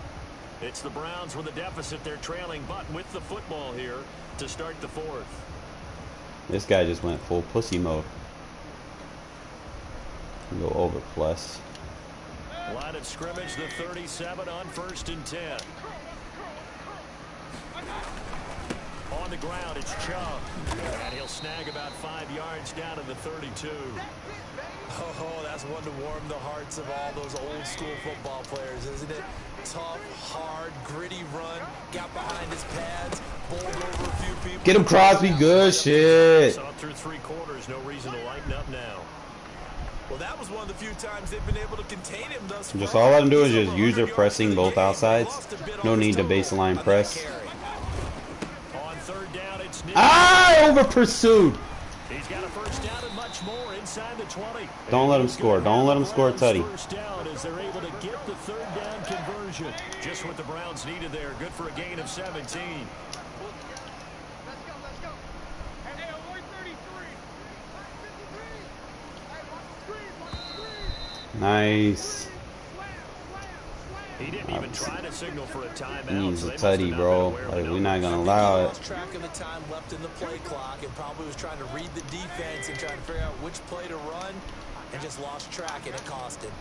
Speaker 2: It's the Browns with a deficit. They're trailing, but with the football here to start the 4th.
Speaker 1: This guy just went full pussy mode. Go over plus.
Speaker 2: Line of scrimmage, the 37 on 1st and 10. On the ground, it's Chubb. And he'll snag about 5 yards down to the 32.
Speaker 3: Oh, that's one to warm the hearts of all those old school football players, isn't it? Tough, hard, gritty run. Got behind his pads, bowled over a few people.
Speaker 1: Get him, Crosby. Good shit.
Speaker 2: Saw through 3 quarters. No reason to lighten up now.
Speaker 3: Well, that was one of the few times they've been able to contain him thus far.
Speaker 1: Just all let him do is just user pressing both outsides. No need to baseline press.
Speaker 2: On 3rd down, it's Nick.
Speaker 1: Ah, over pursued.
Speaker 2: He's got a first down and much more inside the 20.
Speaker 1: Don't let him score. Don't let him score a tutty.
Speaker 2: First down as they're able to get the 3rd down conversion. Just what the Browns needed there. Good for a gain of 17.
Speaker 1: Nice.
Speaker 2: He didn't even try to signal for a timeout.
Speaker 1: He needs
Speaker 2: so
Speaker 1: a
Speaker 2: they must
Speaker 1: tutty,
Speaker 2: have
Speaker 1: bro.
Speaker 2: not been aware
Speaker 1: Like,
Speaker 2: of
Speaker 1: we're
Speaker 2: it.
Speaker 1: not gonna allow it.
Speaker 3: Lost track of the time left in the play clock and probably was trying to read the defense and trying to figure out which play to run and just lost track and it cost him.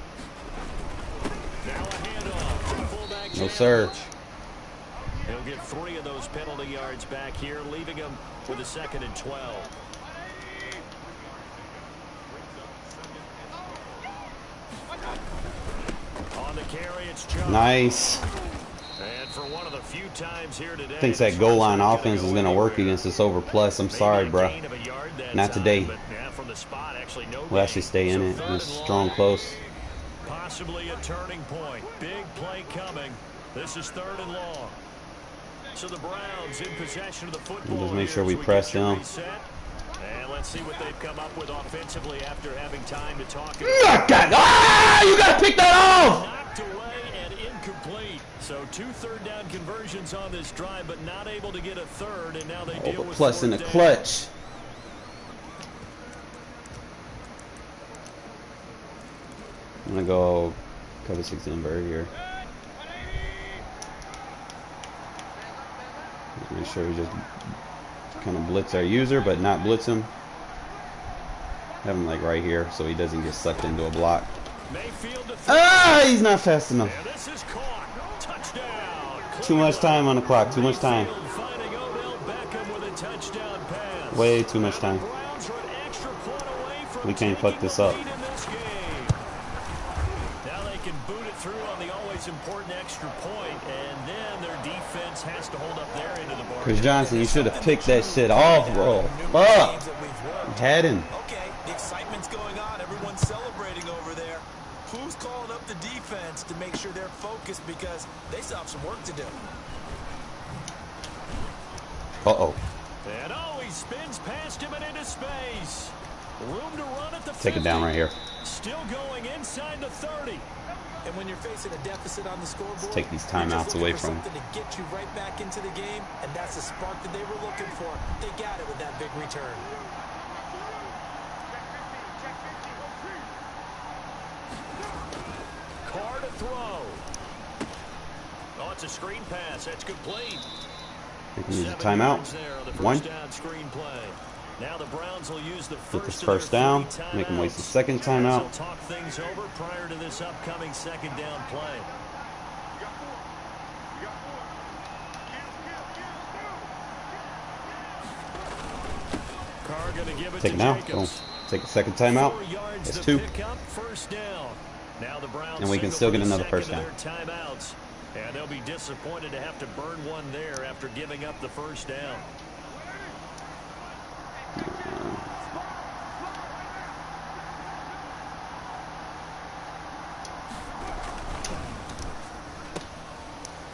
Speaker 2: Now a handoff to the fullback.
Speaker 1: No, sir.
Speaker 2: He'll get 3 of those penalty yards back here, leaving him with a 2nd and 12. On the carry, it's Chubb.
Speaker 1: Nice.
Speaker 2: And for one of the few times here today,
Speaker 1: Thinks that goal line offense is going to work against this overplus. I'm sorry, bro. Not today. We'll actually stay in it. It's strong close.
Speaker 2: Possibly a turning point. Big play coming. This is 3rd and long. So the Browns in possession of the football.
Speaker 1: Just make sure we press them.
Speaker 2: And let's see what they've come up with offensively after having time to talk.
Speaker 1: You got to pick that off!
Speaker 2: Knocked away and incomplete. So 2 third-down conversions on this drive, but not able to get a third, and now they deal with
Speaker 1: plus in the
Speaker 2: 4th down.
Speaker 1: clutch. I'm going to go cover 6 invert here. Just make sure we just kind of blitz our user, but not blitz him. Have him like right here so he doesn't get sucked into a block. He's not fast enough. Too much time on the clock. Too much time. Way too much time. We can't fuck this up.
Speaker 2: Now they can boot it through on the always important extra point, and then their defense has to hold up their end of the bargain.
Speaker 1: Chris Johnson, you should have picked that shit off, bro. Fuck. Had him.
Speaker 3: Okay, the excitement's going on. Everyone's celebrating over there. Who's calling up the defense to make sure they're focused, because they still have some work to do.
Speaker 1: Uh-oh.
Speaker 2: And he spins past him and into space. Room to run at the 50.
Speaker 1: Take it down right here.
Speaker 2: Still going inside the 30.
Speaker 3: And when you're facing a deficit on the scoreboard,
Speaker 1: let's take these timeouts away from
Speaker 3: something to get you right back into the game, and that's the spark that they were looking for. They got it with that big return.
Speaker 2: Carr to throw. Oh, it's a screen pass. That's complete.
Speaker 1: We can use a timeout. 1.
Speaker 2: Screen play. Now the Browns will use the
Speaker 1: Get this first down. Make them waste the 2nd timeout.
Speaker 2: Talk things over prior to this upcoming 2nd down play. Carr gonna give it
Speaker 1: Take
Speaker 2: to
Speaker 1: it now.
Speaker 2: Jacobs.
Speaker 1: Boom. Take a 2nd timeout. That's 2.
Speaker 2: First down. Now the Browns
Speaker 1: And we can still get another first down.
Speaker 2: Timeouts. And they'll be disappointed to have to burn one there after giving up the first down.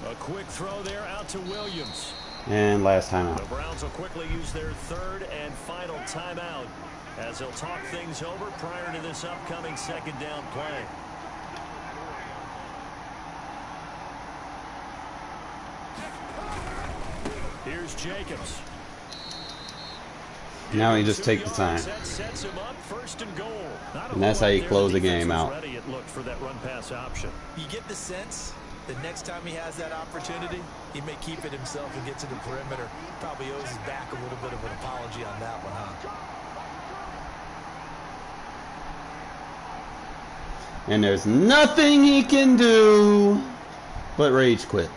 Speaker 2: A quick throw there out to Williams.
Speaker 1: And last timeout.
Speaker 2: The Browns will quickly use their 3rd and final timeout as they'll talk things over prior to this upcoming 2nd down play. Here's Jacobs.
Speaker 1: Now you just take the time.
Speaker 2: Sets him up, 1st and goal.
Speaker 1: And that's how you close the game out.
Speaker 2: Ready, it looked for that run pass option.
Speaker 3: You get the sense that next time he has that opportunity, he may keep it himself and get to the perimeter. Probably owes his back a little bit of an apology on that one, huh?
Speaker 1: And there's nothing he can do but rage quit.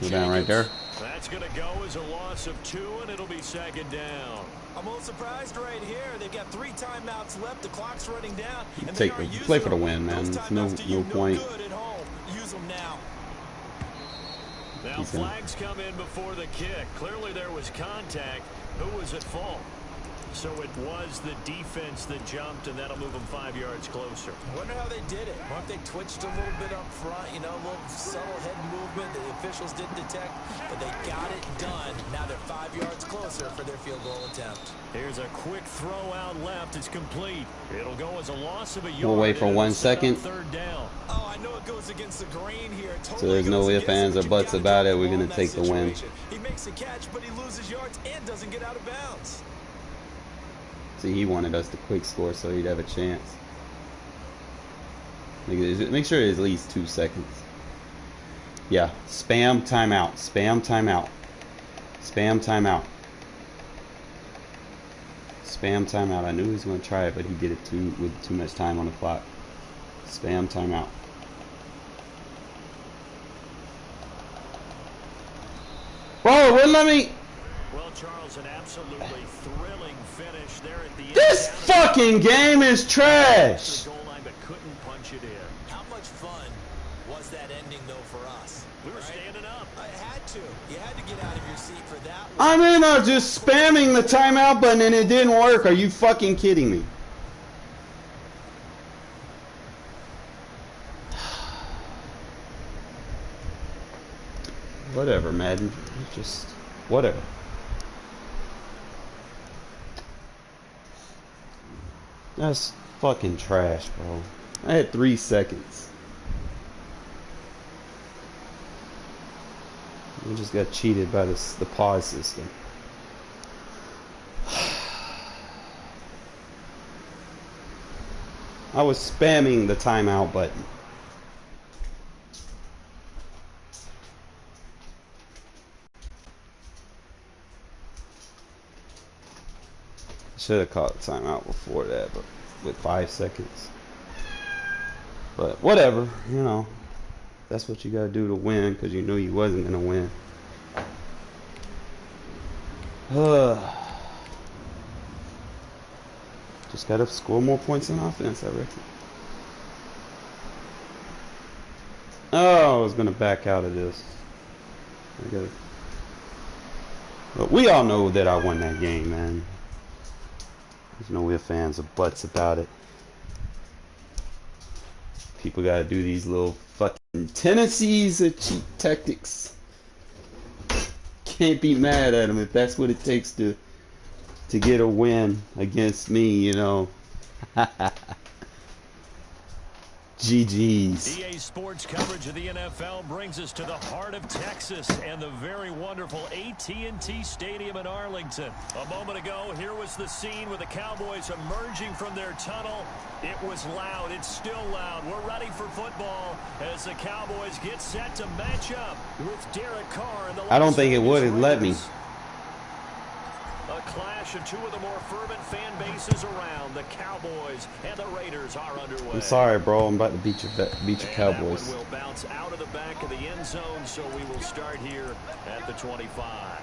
Speaker 1: Down right there.
Speaker 2: That's going to go as a loss of 2, and it'll be 2nd down.
Speaker 3: I'm a little surprised right here. They've got 3 timeouts left. The clock's running down. And
Speaker 1: play for the win, man. It's no point.
Speaker 3: Use them now.
Speaker 2: Now flags come in before the kick. Clearly there was contact. Who was at fault? So it was the defense that jumped, and that'll move them 5 yards closer.
Speaker 3: I wonder how they did it. What if they twitched a little bit up front, you know, a little subtle head movement that the officials didn't detect, but they got it done. Now they're 5 yards closer for their field goal attempt.
Speaker 2: Here's a quick throw out left. It's complete. It'll go as a loss of a yard.
Speaker 1: We'll wait for 1 second.
Speaker 2: 3rd down.
Speaker 3: Oh, I know it goes against the grain here. Totally
Speaker 1: so there's no ifs, ands, or buts about it. We're going to take the win.
Speaker 3: He makes a catch, but he loses yards and doesn't get out of bounds.
Speaker 1: See, he wanted us to quick score so he'd have a chance. Make sure it's at least 2 seconds. Yeah, spam timeout. Spam timeout. Spam timeout. Spam timeout. I knew he was going to try it, but he did it with too much time on the clock. Spam timeout. Bro, wouldn't let me.
Speaker 2: Well, Charles, an absolutely thrilling finish there at the end.
Speaker 1: This fucking game is trash.
Speaker 2: Goal line, but couldn't punch it in.
Speaker 3: How much fun was that ending, though, for us?
Speaker 2: We were standing up.
Speaker 3: I had to. You had to get out of your seat for that one.
Speaker 1: I mean, I was just spamming the timeout button and it didn't work. Are you fucking kidding me? Whatever, Madden. Just whatever. That's fucking trash, bro. I had 3 seconds. We just got cheated by the pause system. I was spamming the timeout button. Should have caught the timeout before that, but with 5 seconds. But whatever, you know. That's what you gotta do to win, because you knew you wasn't gonna win. Just gotta score more points on offense, I reckon. Oh, I was gonna back out of this. But we all know that I won that game, man. There's no ifs, fans, or buts about it. People gotta do these little fucking tendencies of cheat tactics. Can't be mad at them if that's what it takes to get a win against me, you know. GG's.
Speaker 2: EA Sports coverage of the NFL brings us to the heart of Texas and the very wonderful AT&T Stadium in Arlington. A moment ago, here was the scene with the Cowboys emerging from their tunnel. It was loud. It's still loud. We're ready for football as the Cowboys get set to match up with Derek Carr. And the
Speaker 1: I don't think it would have let me.
Speaker 2: A clash of two of the more fervent fan bases around. The Cowboys and the Raiders are underway.
Speaker 1: I'm sorry, bro. I'm about to beat your Cowboys.
Speaker 2: That one will bounce out of the back of the end zone, so we will start here at the 25.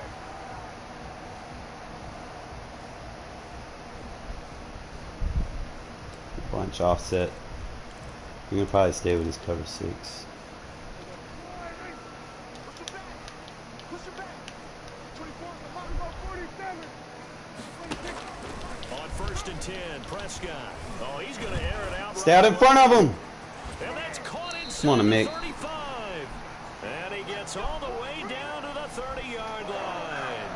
Speaker 1: Bunch offset. You're gonna probably stay with his cover 6.
Speaker 2: On 1st and 10, Prescott. Oh, he's going to air it out.
Speaker 1: Stay out in front of him.
Speaker 2: And that's caught inside
Speaker 1: Come on, Mick.
Speaker 2: 35. And he gets all the way down to the 30-yard line.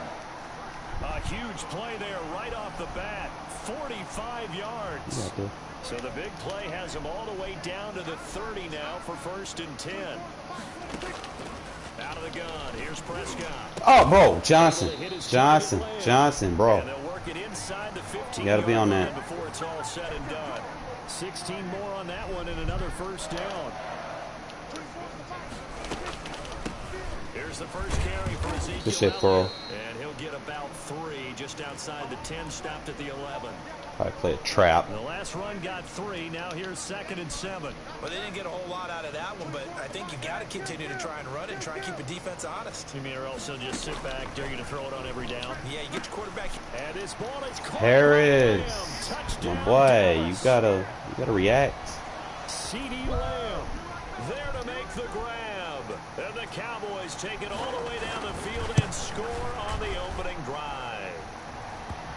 Speaker 2: A huge play there right off the bat. 45 yards. So the big play has him all the way down to the 30 now for 1st and 10. Out of the gun. Here's Prescott.
Speaker 1: Oh, bro. Johnson, bro.
Speaker 2: And they'll work it inside the 15
Speaker 1: You got to be on that.
Speaker 2: before it's all said and done. 16 more on that one and another 1st down. Here's the first carry for Ezekiel.
Speaker 1: Good shit, bro.
Speaker 2: And he'll get about 3 just outside the 10, stopped at the 11.
Speaker 1: Probably play a trap.
Speaker 2: The last run got 3. Now here's 2nd and 7.
Speaker 3: Well, they didn't get a whole lot out of that one, but I think you got to continue to try and run it and try and keep the defense honest.
Speaker 2: You mean or else they'll just sit back, dare you to throw it on every down?
Speaker 3: Yeah, you get your quarterback.
Speaker 2: And this ball is caught.
Speaker 1: Harris,
Speaker 2: Touchdown,
Speaker 1: my boy, you
Speaker 2: Dallas.
Speaker 1: gotta react.
Speaker 2: CeeDee Lamb there to make the grab. And the Cowboys take it all the way down the field and score on the opening drive.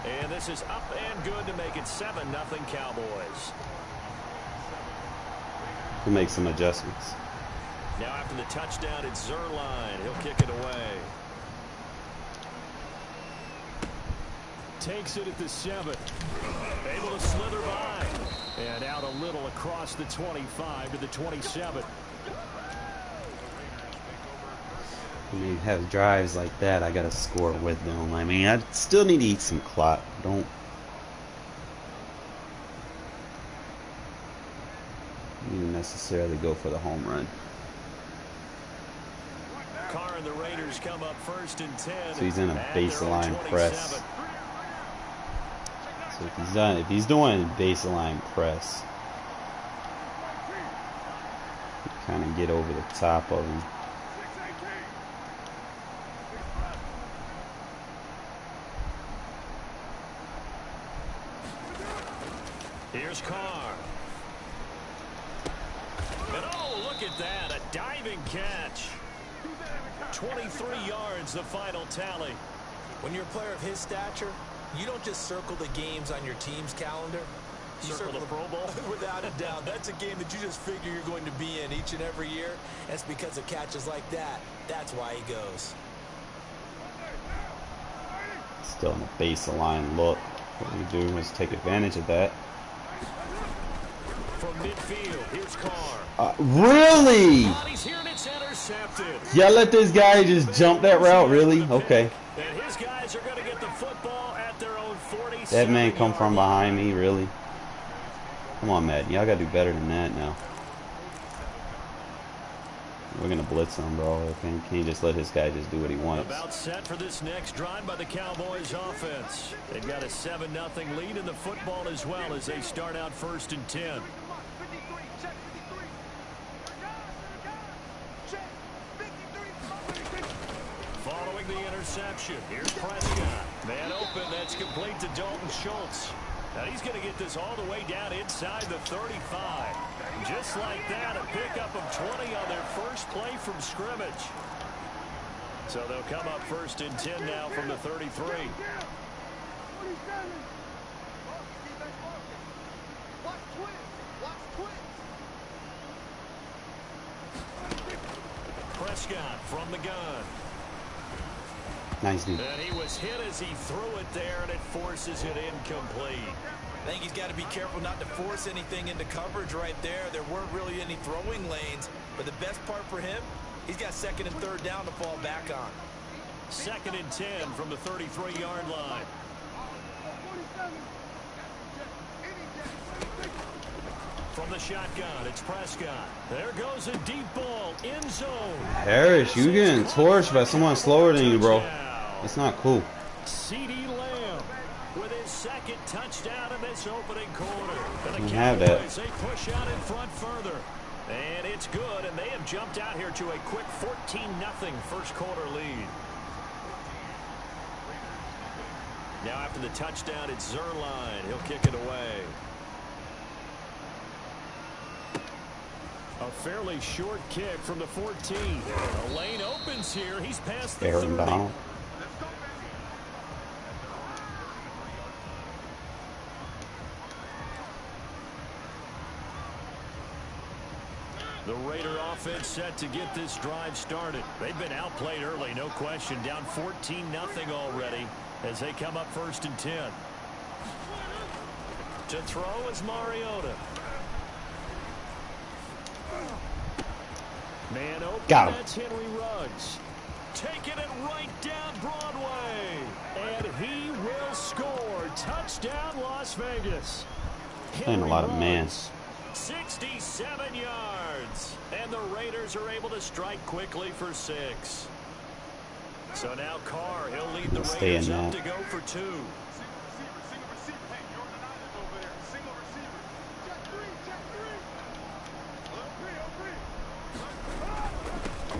Speaker 2: And this is up and good to make it 7-0 Cowboys.
Speaker 1: We'll make some adjustments.
Speaker 2: Now after the touchdown, it's Zerline. He'll kick it away. Takes it at the 7. Able to slither by. And out a little across the 25 to the 27.
Speaker 1: When you have drives like that, I gotta score with them. I mean, I still need to eat some clock. Don't need to necessarily go for the home run.
Speaker 2: Carr and the Raiders come up 1st and 10.
Speaker 1: So he's in a
Speaker 2: at their own
Speaker 1: baseline press.
Speaker 2: 27.
Speaker 1: So if he's doing baseline press, kind of get over the top of him.
Speaker 2: Here's Carr. And oh, look at that, a diving catch. 23 yards, the final tally.
Speaker 3: When you're a player of his stature, you don't just circle the games on your team's calendar. You
Speaker 2: Circle the Pro Bowl?
Speaker 3: Without a doubt. That's a game that you just figure you're going to be in each and every year. That's because of catches like that. That's why he goes.
Speaker 1: Still in a baseline look. What we do is take advantage of that.
Speaker 2: From midfield, here's Carr.
Speaker 1: Really?
Speaker 2: He's here and it's intercepted.
Speaker 1: Yeah, let this guy just jump that route. Really? Okay.
Speaker 2: And his guys are going to get the football at their own 40.
Speaker 1: That man come from behind me. Really? Come on, Madden. Y'all gotta do better than that now. We're gonna blitz him, bro. Can't just let this guy just do what he wants.
Speaker 2: About set for this next drive by the Cowboys offense. They've got a 7-0 lead in the football as well as they start out 1st and 10. Following the interception, here's Prescott. Man open, that's complete to Dalton Schultz. Now he's going to get this all the way down inside the 35. Just like that, a pickup of 20 on their first play from scrimmage. So they'll come up 1st and 10 now from the 33. Prescott from the gun.
Speaker 1: Nice dude.
Speaker 2: And he was hit as he threw it there, and it forces it incomplete.
Speaker 3: I think he's got to be careful not to force anything into coverage right there. There weren't really any throwing lanes, but the best part for him, he's got 2nd and 3rd down to fall back on.
Speaker 2: 2nd and 10 from the 33-yard line. From the shotgun, it's Prescott. There goes a deep ball, end zone.
Speaker 1: Harris, you getting torched by someone slower than you, bro. It's not cool.
Speaker 2: CeeDee Lamb with his 2nd touchdown in this opening quarter. And the
Speaker 1: have that.
Speaker 2: Cowboys, they push out in front further. And it's good, and they have jumped out here to a quick 14-0 first quarter lead. Now after the touchdown, it's Zerline. He'll kick it away. A fairly short kick from the 14. The lane opens here. He's past the 30.
Speaker 1: Donald.
Speaker 2: The Raider offense set to get this drive started. They've been outplayed early, no question. Down 14-0 already as they come up 1st and 10. To throw is Mariota. Man open,
Speaker 1: Got him.
Speaker 2: that's Henry Ruggs. Taking it right down Broadway. And he will score. Touchdown, Las Vegas.
Speaker 1: Playing a lot of man.
Speaker 2: 67 yards. And the Raiders are able to strike quickly for 6. So now Carr, he'll lead the Raiders up to go for 2.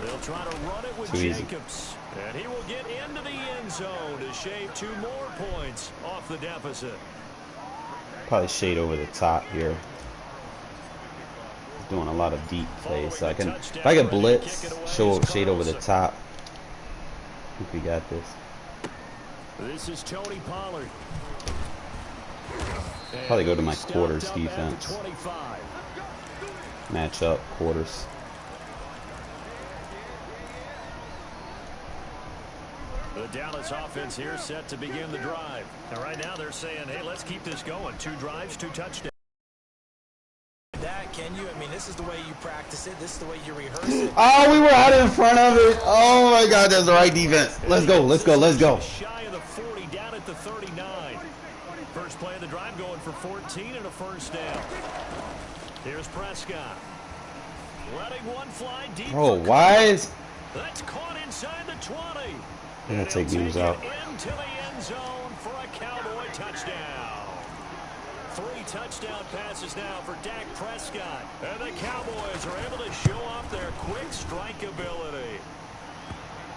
Speaker 2: They'll try to run it with Jacobs. And he will get into the end zone to shave 2 more points off the deficit.
Speaker 1: Probably shade over the top here. He's doing a lot of deep plays. So if I can blitz, shade over the top. I think we got this.
Speaker 2: This is Tony Pollard.
Speaker 1: Probably go to my quarters defense. Match up quarters.
Speaker 2: The Dallas offense here set to begin the drive. And right now they're saying, hey, let's keep this going. 2 drives, 2 touchdowns.
Speaker 3: That, can you? I mean, this is the way you practice it. This is the way you rehearse it.
Speaker 1: Oh, we were out in front of it. Oh, my God, that's the right defense. Let's go, let's go, let's go.
Speaker 2: Shy of the 40, down at the 39. First play of the drive going for 14 and a first down. Here's Prescott. Letting one fly deep.
Speaker 1: Bro, why is...
Speaker 2: That's caught inside the 20.
Speaker 1: They're gonna take games out.
Speaker 2: Into the end zone for a Cowboy touchdown. 3 touchdown passes now for Dak Prescott. And the Cowboys are able to show off their quick strike ability.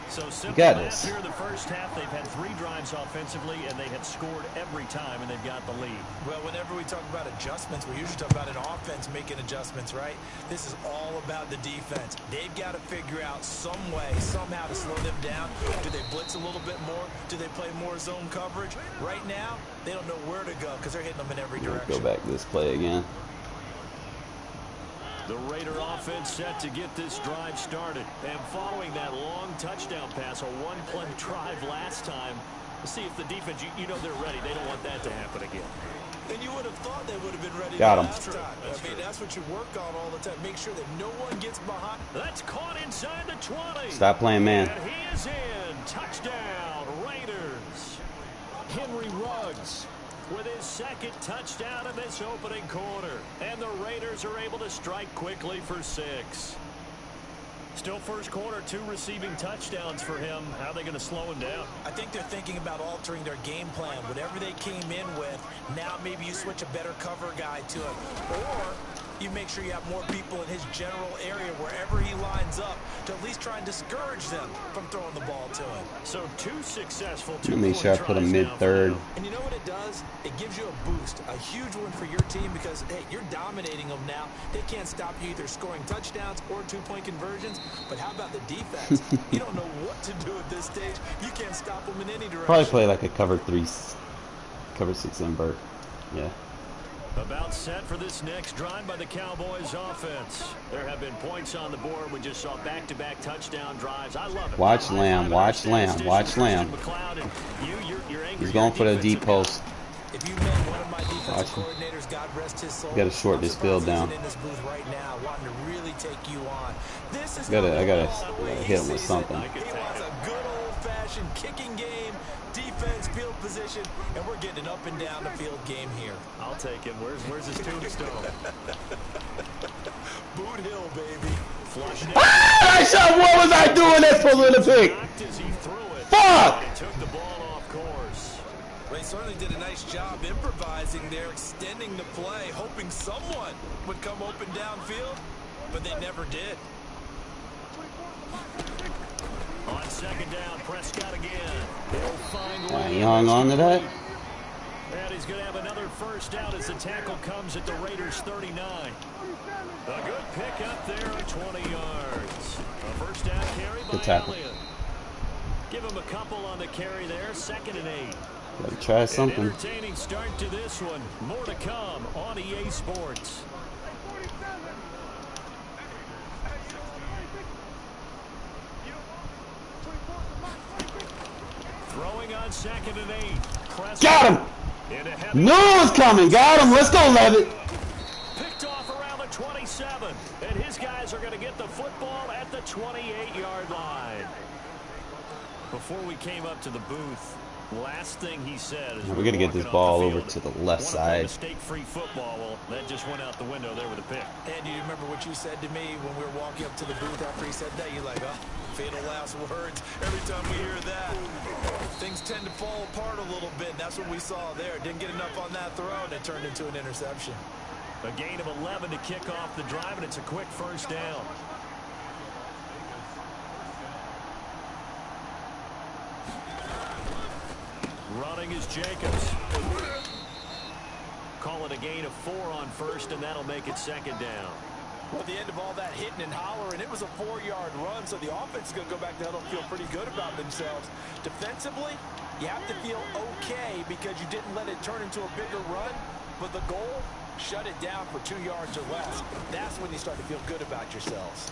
Speaker 2: So simple math here in the first half. They've had 3 drives offensively, and they have scored every time, and they've got the lead.
Speaker 3: Well, whenever we talk about adjustments, we usually talk about an offense making adjustments, right? This is all about the defense. They've got to figure out some way, somehow to slow them down. Do they blitz a little bit more? Do they play more zone coverage? Right now, they don't know where to go because they're hitting them in every direction.
Speaker 1: Go back to this play again.
Speaker 2: The Raider offense set to get this drive started. And following that long touchdown pass, a one-play drive last time, let's see if the defense, you know they're ready. They don't want that to happen again.
Speaker 3: And you would have thought they would have been ready
Speaker 1: Got him.
Speaker 3: last time. I mean, that's what you work on all the time. Make sure that no one gets behind.
Speaker 2: That's caught inside the 20.
Speaker 1: Stop playing man.
Speaker 2: And he is in. Touchdown, Raiders. Henry Ruggs with his second touchdown in this opening quarter. And the Raiders are able to strike quickly for 6. Still first quarter, 2 receiving touchdowns for him. How are they going to slow him down?
Speaker 3: I think they're thinking about altering their game plan. Whatever they came in with, now maybe you switch a better cover guy to him. Or you make sure you have more people in his general area wherever he lines up to at least try and discourage them from throwing the ball to him.
Speaker 2: So 2 successful.
Speaker 1: Make sure I put him mid-third.
Speaker 3: And you know what it does? It gives you a boost, a huge one for your team because, hey, you're dominating them now. They can't stop you either scoring touchdowns or 2-point conversions. But how about the defense? You don't know what to do at this stage. You can't stop them in any direction.
Speaker 1: Probably play like a cover 6 invert. Yeah.
Speaker 2: About set for this next drive by the Cowboys offense. There have been points on the board. We just saw back-to-back touchdown drives. I love it.
Speaker 1: Watch Lamb, watch Lamb, watch Lamb. He's going for the deep post.
Speaker 3: If you met one of my defensive coordinators, God rest his soul,
Speaker 1: Gotta short this field down.
Speaker 3: in this booth right now, wanting to really take you on. This is
Speaker 1: I gotta hit him with something.
Speaker 3: He wants a good old-fashioned kicking game, defense, field position, and we're getting an up and down the field game here.
Speaker 2: I'll take him. Where's his tombstone?
Speaker 3: Boot Hill, baby.
Speaker 2: Flush it.
Speaker 1: Ah! I shot. What was I doing? That's supposed to be a pick. Fuck!
Speaker 2: He took the ball off course.
Speaker 3: They certainly did a nice job improvising there, extending the play, hoping someone would come open downfield, but they never did.
Speaker 2: On second down, Prescott again. He'll find
Speaker 1: He hung on to that.
Speaker 2: And he's going to have another first down as the tackle comes at the Raiders' 39. A good pick up there at 20 yards. A first down carry by Elliott. Give him a couple on the carry there. 2nd and 8.
Speaker 1: Gotta try something.
Speaker 2: An entertaining start to this one. More to come on EA Sports. Throwing on 2nd and 8.
Speaker 1: Got him! Knew it was coming. Got him. Let's go, Levitt.
Speaker 2: Picked off around the 27. And his guys are going to get the football at the 28-yard line. Before we came up to the booth, last thing he said is
Speaker 1: we're going to get this ball over to the left side.
Speaker 2: Mistake-free football. Well, that just went out the window there with a pick.
Speaker 3: And do you remember what you said to me when we were walking up to the booth after he said that? You're like, oh, fatal last words. Every time we hear that, things tend to fall apart a little bit. And that's what we saw there. Didn't get enough on that throw, and it turned into an interception.
Speaker 2: A gain of 11 to kick off the drive, and it's a quick first down. Running is Jacobs. Call it a gain of 4 on first, and that'll make it 2nd down.
Speaker 3: Well, at the end of all that hitting and hollering, it was a 4-yard run, so the offense is going to go back to huddle and feel pretty good about themselves. Defensively, you have to feel okay because you didn't let it turn into a bigger run, but the goal, shut it down for 2 yards or less. That's when you start to feel good about yourselves.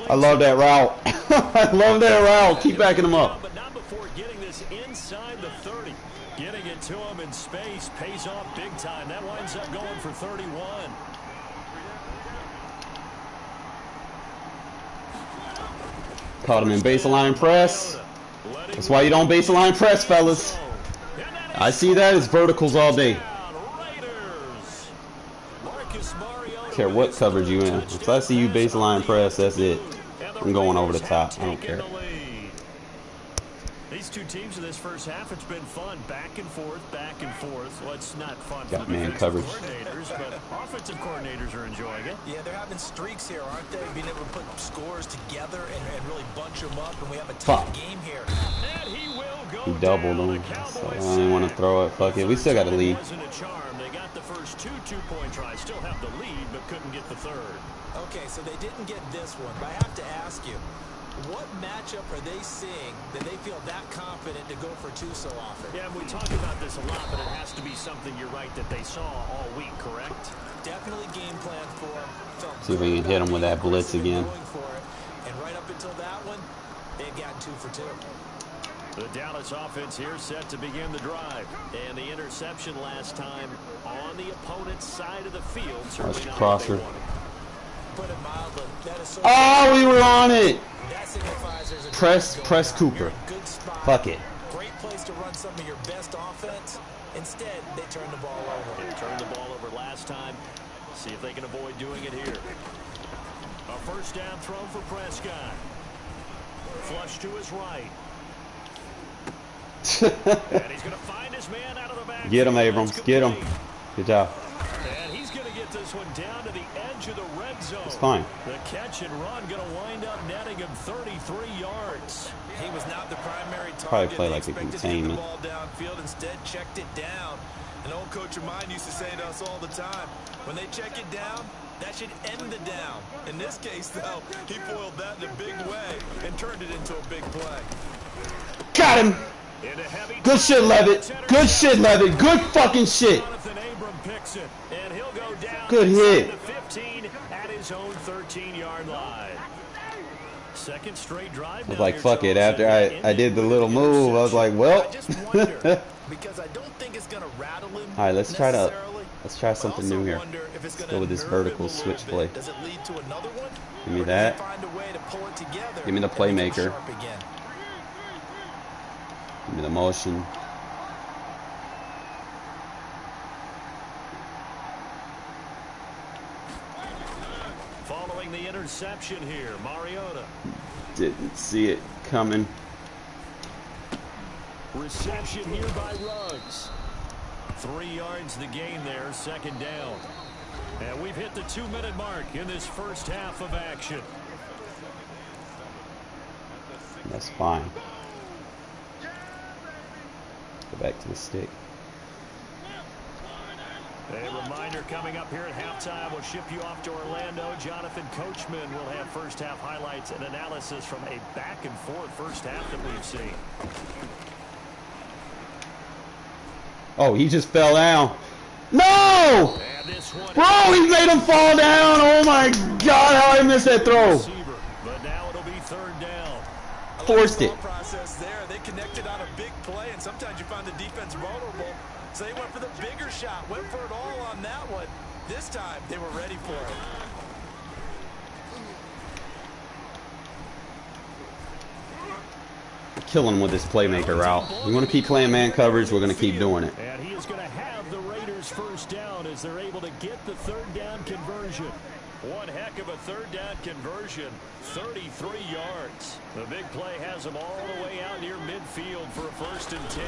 Speaker 1: I love that route. I love that route. Keep backing him up.
Speaker 2: But not before getting this inside the 30. Getting it to him in space pays off big time. That winds up going for 31.
Speaker 1: Caught him in baseline press. That's why you don't baseline press, fellas. I see that as verticals all day. Care what coverage you in. If I see you baseline press, that's it.
Speaker 2: And the
Speaker 1: I'm going over the
Speaker 2: Raiders
Speaker 1: top.
Speaker 2: have
Speaker 1: I don't
Speaker 2: taken
Speaker 1: care.
Speaker 2: the lead. These two teams in this first half, it's been fun. Back and forth, back and forth. Well, it's not fun for
Speaker 1: Got
Speaker 2: the
Speaker 1: man
Speaker 2: defensive
Speaker 1: coverage.
Speaker 2: coordinators, but offensive coordinators are enjoying it.
Speaker 3: Yeah, they're having streaks here, aren't they? Being able to put scores together and really bunch them up, and we have a tight game here.
Speaker 2: And he will go
Speaker 1: He doubled
Speaker 2: down.
Speaker 1: him.
Speaker 2: The
Speaker 1: So
Speaker 2: Cowboys
Speaker 1: I didn't want to
Speaker 2: sack.
Speaker 1: throw it. Fuck it. We still got the lead.
Speaker 2: Wasn't a charm. They got the first two-point tries. Still have the lead, but couldn't get the third.
Speaker 3: Okay, so they didn't get this one, but I have to ask you, what matchup are they seeing that they feel that confident to go for two so often?
Speaker 2: Yeah, we talk about this a lot, but it has to be something, you're right, that they saw all week, correct?
Speaker 3: Definitely game plan for them.
Speaker 1: See if we can hit him with that blitz again.
Speaker 3: Going for it. And right up until that one, they've gotten 2 for 2.
Speaker 2: The Dallas offense here set to begin the drive. And the interception last time on the opponent's side of the field.
Speaker 1: That's crosser.
Speaker 3: Put it mildly, that is so
Speaker 1: Oh, we were on it.
Speaker 3: that signifies there's a
Speaker 1: Press Cooper.
Speaker 3: good spot.
Speaker 1: Fuck it.
Speaker 3: Great place to run some of your best offense. Instead, they turn the ball over.
Speaker 2: They turned the ball over last time. See if they can avoid doing it here. A first down throw for Prescott. Flush to his right. And he's going to find his man out of the back.
Speaker 1: Get him, Abrams. Get him. Good job.
Speaker 2: And he's going to get this one down to the edge of the red zone.
Speaker 1: It's fine.
Speaker 2: The catch and run going to wind up netting him 33 yards.
Speaker 3: He was not the primary target.
Speaker 1: Probably play
Speaker 3: They
Speaker 1: like a
Speaker 3: expected to get
Speaker 1: containment.
Speaker 3: the ball downfield, instead checked it down. An old coach of mine used to say to us all the time, when they check it down, that should end the down. In this case, though, he foiled that in a big way and turned it into a big play.
Speaker 1: Got him. Good shit, Levitt. Good shit, Levitt. Good fucking shit.
Speaker 2: Jonathan Abram picks it, and he'll go down
Speaker 1: Good hit.
Speaker 2: the 15 at his own 13-yard line. Second straight drive.
Speaker 1: I was like, fuck it. After I did the little move, I was like, well.
Speaker 3: I just wonder, because I don't think it's going to rattle him.
Speaker 1: All right, let's try
Speaker 3: necessarily,
Speaker 1: something new here. Let's go with this vertical switch play.
Speaker 3: Does it lead to another one?
Speaker 1: Give me
Speaker 3: Or does
Speaker 1: that.
Speaker 3: he find a way to pull it together
Speaker 1: Give me the
Speaker 3: and make it
Speaker 1: playmaker.
Speaker 3: sharp again?
Speaker 1: Give me the motion.
Speaker 2: Following the interception here, Mariota.
Speaker 1: Didn't see it coming.
Speaker 2: Reception here by Ruggs. 3 yards the gain there, second down. And we've hit the 2-minute mark in this first half of action.
Speaker 1: That's fine. Go back to the stick.
Speaker 2: A reminder coming up here at halftime, we'll ship you off to Orlando. Jonathan Coachman will have first half highlights and analysis from a back and forth first half that we've seen.
Speaker 1: Oh, he just fell down. No!
Speaker 2: And this one,
Speaker 1: Bro, he made him fall down. Oh my God, how I missed that throw.
Speaker 2: receiver, but now it'll be third down.
Speaker 1: Forced it.
Speaker 3: Process there. They connected on a big play, and sometimes you find the defense vulnerable. So they went for the bigger shot, went for it all on that one. This time, they were ready for it.
Speaker 1: Kill him with this playmaker route. We want to keep playing man coverage. We're going to keep doing it.
Speaker 2: And he is going to have the Raiders first down as they're able to get the third down conversion. One heck of a third down conversion, 33 yards. The big play has them all the way out near midfield for a 1st and 10.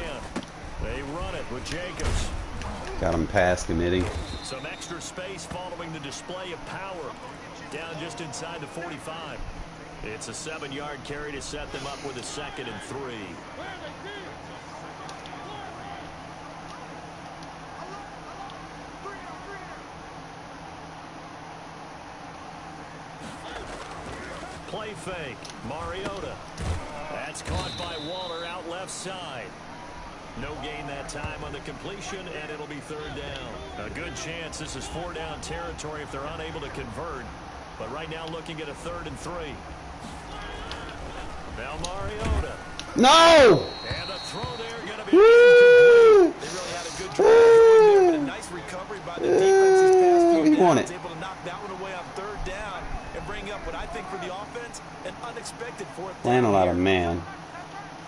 Speaker 2: They run it with Jacobs.
Speaker 1: Got him pass committing.
Speaker 2: Some extra space following the display of power. Down just inside the 45. It's a 7-yard carry to set them up with a 2nd and 3. Play fake. Mariota. That's caught by Waller out left side. No gain that time on the completion, and it'll be third down. A good chance this is 4-down territory if they're unable to convert. But right now looking at a 3rd and 3. Now Mariota.
Speaker 1: No!
Speaker 2: And a throw there going to be
Speaker 1: Woo!
Speaker 3: They really had a good drive going there, but a nice recovery by the defense these past few
Speaker 1: He won
Speaker 3: downs.
Speaker 1: it.
Speaker 3: Able to knock that one away on 3rd down and bring up what I think for the offense, an unexpected 4th down.
Speaker 1: Playing a lot of man.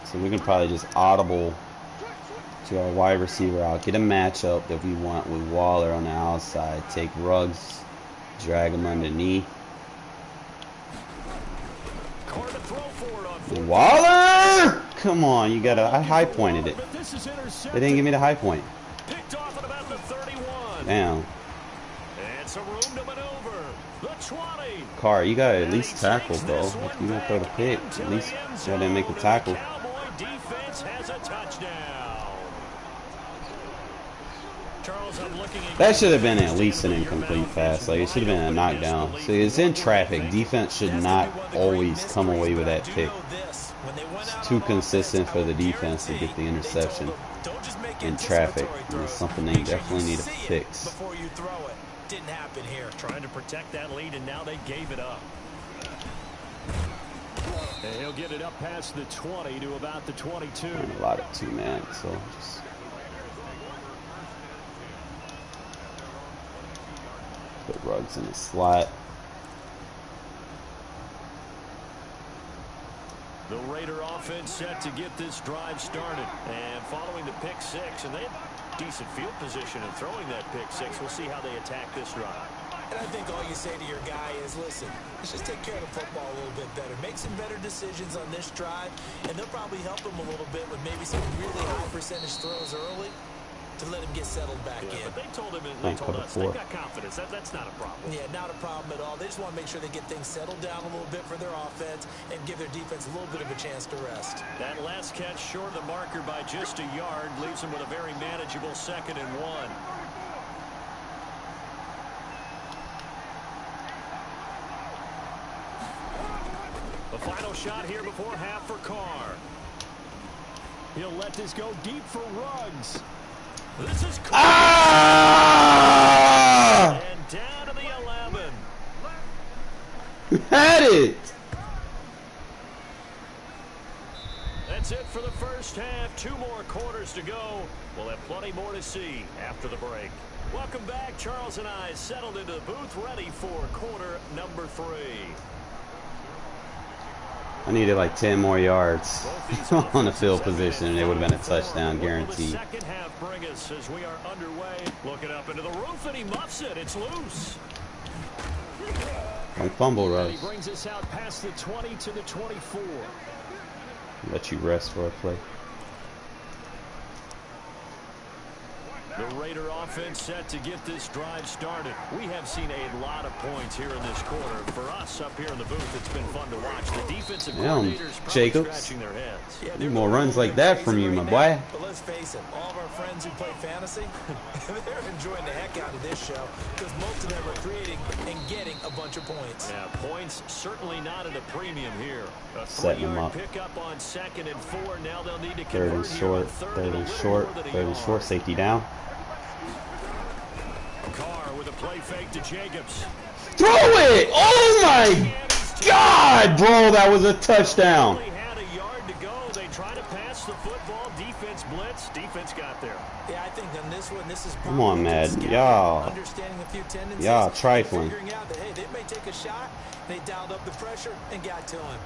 Speaker 1: So we can probably just audible to our wide receiver out. Get a matchup that we want with Waller on the outside. Take Ruggs, drag him underneath. Waller! Come on, you gotta. I high pointed it.
Speaker 2: But this is
Speaker 1: They
Speaker 2: intercepted.
Speaker 1: didn't give me the high point.
Speaker 2: Picked off at about the 31.
Speaker 1: Damn.
Speaker 2: And some room to maneuver. The 20.
Speaker 1: Carr, you gotta at
Speaker 2: And
Speaker 1: least
Speaker 2: he
Speaker 1: tackle,
Speaker 2: takes
Speaker 1: bro.
Speaker 2: this
Speaker 1: If
Speaker 2: one
Speaker 1: you're gonna throw the
Speaker 2: back
Speaker 1: pick,
Speaker 2: into
Speaker 1: at
Speaker 2: the
Speaker 1: least
Speaker 2: end
Speaker 1: gotta make a
Speaker 2: zone.
Speaker 1: tackle.
Speaker 2: The Cowboy defense has a touchdown. Charles, I'm looking at
Speaker 1: That should have been at least an incomplete pass. Like, it should have been a knockdown. See, it's in traffic. Defense should not always come away with that pick. It's too consistent for the defense to get the interception in traffic. And it's something they definitely need to fix.
Speaker 3: Before you throw it. Didn't happen here.
Speaker 2: Trying to protect that lead, and now they gave it up. And he'll get it up past the 20 to about the 22.
Speaker 1: And a lot of two-man, so just... put Ruggs in the slot.
Speaker 2: The Raider offense set to get this drive started. And following the pick six, and they had decent field position in throwing that pick six. We'll see how they attack this drive.
Speaker 3: And I think all you say to your guy is, listen, let's just take care of the football a little bit better. Make some better decisions on this drive, and they'll probably help him a little bit with maybe some really high percentage throws early to let him get settled back in.
Speaker 2: But they told him, and they told us, they've got confidence. That's not a problem.
Speaker 3: Yeah, not a problem at all. They just want to make sure they get things settled down a little bit for their offense and give their defense a little bit of a chance to rest.
Speaker 2: That last catch short of the marker by just a yard leaves them with a very manageable 2nd and 1. The final shot here before half for Carr. He'll let this go deep for Ruggs. This is Carr.
Speaker 1: Ah!
Speaker 2: And down to the 11.
Speaker 1: Had it!
Speaker 2: That's it for the first half. 2 more quarters to go. We'll have plenty more to see after the break. Welcome back. Charles and I settled into the booth, ready for quarter number 3.
Speaker 1: I needed like 10 more yards on the field position, and it would have been a touchdown guaranteed.
Speaker 2: Second half bring us as we are underway. Looking up into the roof, and he muffs it. It's loose.
Speaker 1: Don't fumble, Russ.
Speaker 2: He brings us out past the 20 to the 24.
Speaker 1: Let you rest for a play.
Speaker 2: The Raider offense set to get this drive started. We have seen a lot of points here in this quarter. For us up here in the booth, it's been fun to watch. The defensive coordinators probably
Speaker 1: Jacobs.
Speaker 2: scratching their heads.
Speaker 3: Yeah,
Speaker 1: Need more runs like that from you, my boy.
Speaker 3: But let's face it, all of our friends who play fantasy, they're enjoying the heck out of this show because most of them are creating and getting a bunch of points.
Speaker 2: Yeah, points certainly not at a premium here. A
Speaker 1: Setting them
Speaker 2: 3-yard
Speaker 1: up.
Speaker 2: pickup on 2nd and 4. Now they'll need to
Speaker 1: Third and
Speaker 2: convert here
Speaker 1: short,
Speaker 2: on third
Speaker 1: third
Speaker 2: and a
Speaker 1: and
Speaker 2: little
Speaker 1: short,
Speaker 2: more than a
Speaker 1: third and
Speaker 2: yard.
Speaker 1: short, safety down.
Speaker 2: Carr with a play fake to Jacobs.
Speaker 1: Throw it! Oh my God, bro, that was a touchdown.
Speaker 2: Only had a yard to go. They try to pass the football. Defense blitz. Defense got there.
Speaker 3: Yeah, I think on this one, this is
Speaker 1: Come on,
Speaker 3: probably
Speaker 1: Madden.
Speaker 3: just
Speaker 1: Y'all.
Speaker 3: understanding a few tendencies.
Speaker 1: Y'all trifling.
Speaker 3: Figuring out that, hey, they may take a shot. They dialed up the pressure and got to him.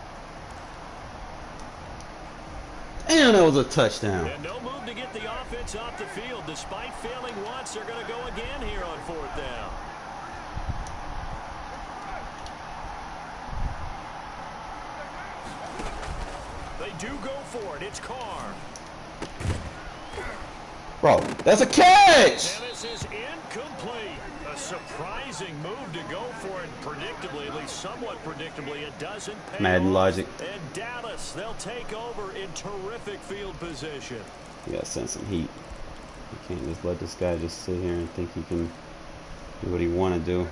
Speaker 1: And that was a touchdown.
Speaker 2: And no move to get the offense off the field. Despite failing once, they're going to go again here on 4th down. They do go for it. It's Carr.
Speaker 1: Bro, that's a catch!
Speaker 2: And this is incomplete. A surprising move to go for it. Predictably, at least somewhat predictably, it doesn't pay
Speaker 1: Madden
Speaker 2: off.
Speaker 1: logic.
Speaker 2: And Dallas, they'll take over in terrific field position.
Speaker 1: You gotta send some heat. You can't just let this guy just sit here and think he can do what he want to do.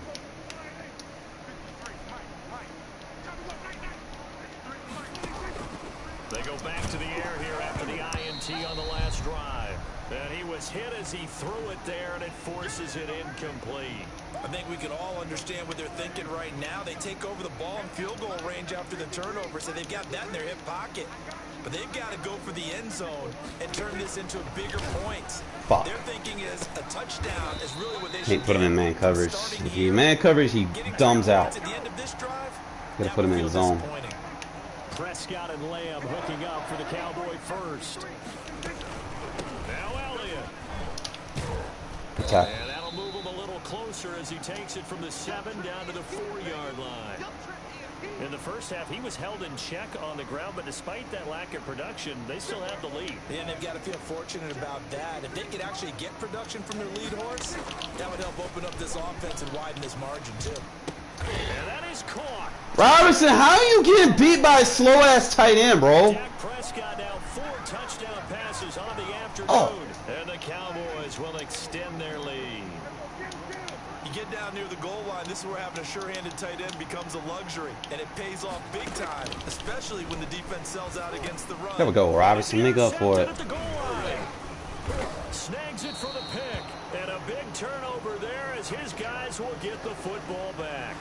Speaker 2: They go back to the air here after the INT on the last drive. And he was hit as he threw it there, and it forces it incomplete.
Speaker 3: I think we can all understand what they're thinking right now. They take over the ball in field goal range after the turnover, so they've got that in their hip pocket. But they've got to go for the end zone and turn this into a bigger point.
Speaker 1: Fuck.
Speaker 3: Their thinking is a touchdown is really what they should
Speaker 1: Can't put him in man coverage.
Speaker 3: Starting
Speaker 1: If he
Speaker 3: here,
Speaker 1: man coverage, he
Speaker 3: getting
Speaker 1: dumbs
Speaker 3: 2
Speaker 1: out.
Speaker 3: points at the end of this drive,
Speaker 1: Gotta
Speaker 3: that
Speaker 1: put him
Speaker 3: would
Speaker 1: in
Speaker 3: feel
Speaker 1: his zone.
Speaker 3: disappointing.
Speaker 2: Prescott and Lamb hooking up for the Cowboy first. Now Elliott.
Speaker 1: Attack.
Speaker 2: And that'll move him a little closer as he takes it from the 7 down to the 4-yard line. In the first half, he was held in check on the ground, but despite that lack of production, they still have the lead.
Speaker 3: And they've got to feel fortunate about that. If they could actually get production from their lead horse, that would help open up this offense and widen this margin, too.
Speaker 2: And that is caught.
Speaker 1: Robinson, how are you getting beat by a slow-ass tight end, bro?
Speaker 2: Dak Prescott now 4 touchdown passes on the afternoon.
Speaker 1: Oh.
Speaker 2: And the Cowboys will extend their lead.
Speaker 3: You get down near the goal line, this is where having a sure-handed tight end becomes a luxury. And it pays off big time, especially when the defense sells out against the run.
Speaker 1: There we go, Robinson. Make up for it.
Speaker 2: At the goal line. Snags it for the pick. And a big turnover there as his guys will get the football back.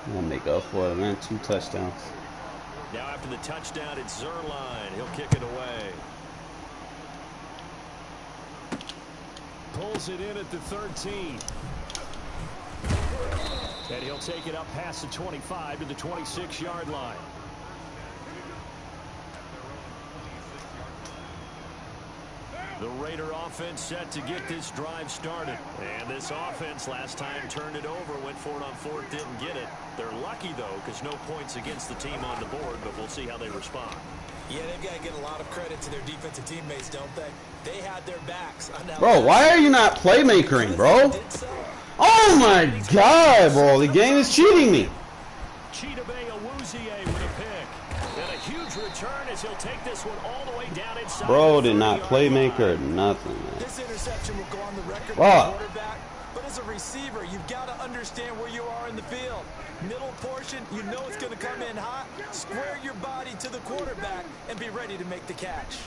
Speaker 1: I'm gonna make up for it, man. 2 touchdowns.
Speaker 2: Now after the touchdown, it's Zerline. He'll kick it away. Pulls it in at the 13. And he'll take it up past the 25 to the 26-yard line. The Raider offense set to get this drive started. And this offense last time turned it over, went for it on 4th, didn't get it. They're lucky, though, because no points against the team on the board, but we'll see how they respond.
Speaker 3: Yeah, they've got to get a lot of credit to their defensive teammates, don't they? They had their backs.
Speaker 1: Bro, why are you not playmakering, bro? Oh, my God, bro. The game is cheating me.
Speaker 2: Chidobe Awuzie with a pick. And a huge return as he'll take this one all the way down inside.
Speaker 1: Bro did not playmaker or nothing, man.
Speaker 3: This interception will go on the record
Speaker 1: Wow.
Speaker 3: for the quarterback, but as a receiver, you've got to understand where you are in the field. Middle portion, you know it's going to come in hot. Square your body to the quarterback and be ready to make the catch.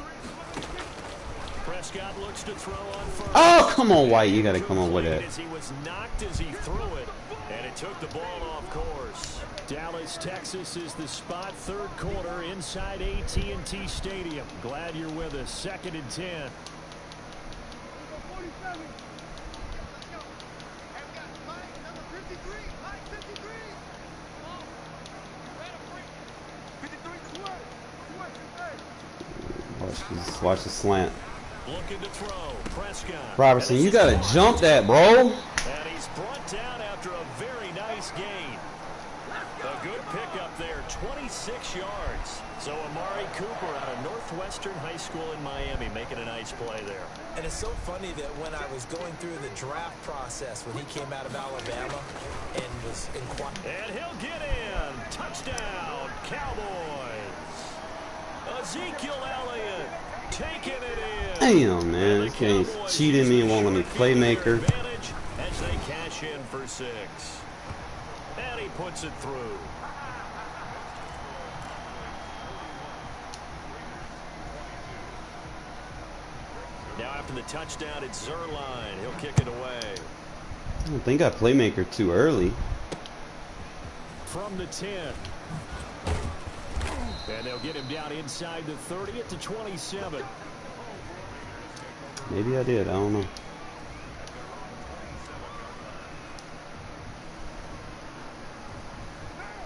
Speaker 2: Prescott looks to throw on first.
Speaker 1: Oh, come on, White. You got to come on with it.
Speaker 2: As he was knocked as he threw it, and it took the ball off course. Dallas, Texas is the spot, 3rd quarter inside AT&T Stadium. Glad you're with us. 2nd and 10.
Speaker 1: Watch the slant.
Speaker 2: Looking to throw. Prescott.
Speaker 1: Robertson, you got to jump that, bro.
Speaker 2: And he's brought down after a very nice gain. A good pickup there, 26 yards. So Amari Cooper out of Northwestern High School in Miami making a nice play there.
Speaker 3: And it's so funny that when I was going through the draft process when he came out of Alabama and was inquiring.
Speaker 2: And he'll get in. Touchdown, Cowboys. Ezekiel Elliott taking it in.
Speaker 1: Damn, man. This game's cheating me and won't let me playmaker.
Speaker 2: As they cash in for 6. And he puts it through. Now after the touchdown, it's Zerline. He'll kick it away.
Speaker 1: I don't think I playmaker too early.
Speaker 2: From the 10. And they'll get him down inside the 30 at the 27.
Speaker 1: Maybe I did. I don't know.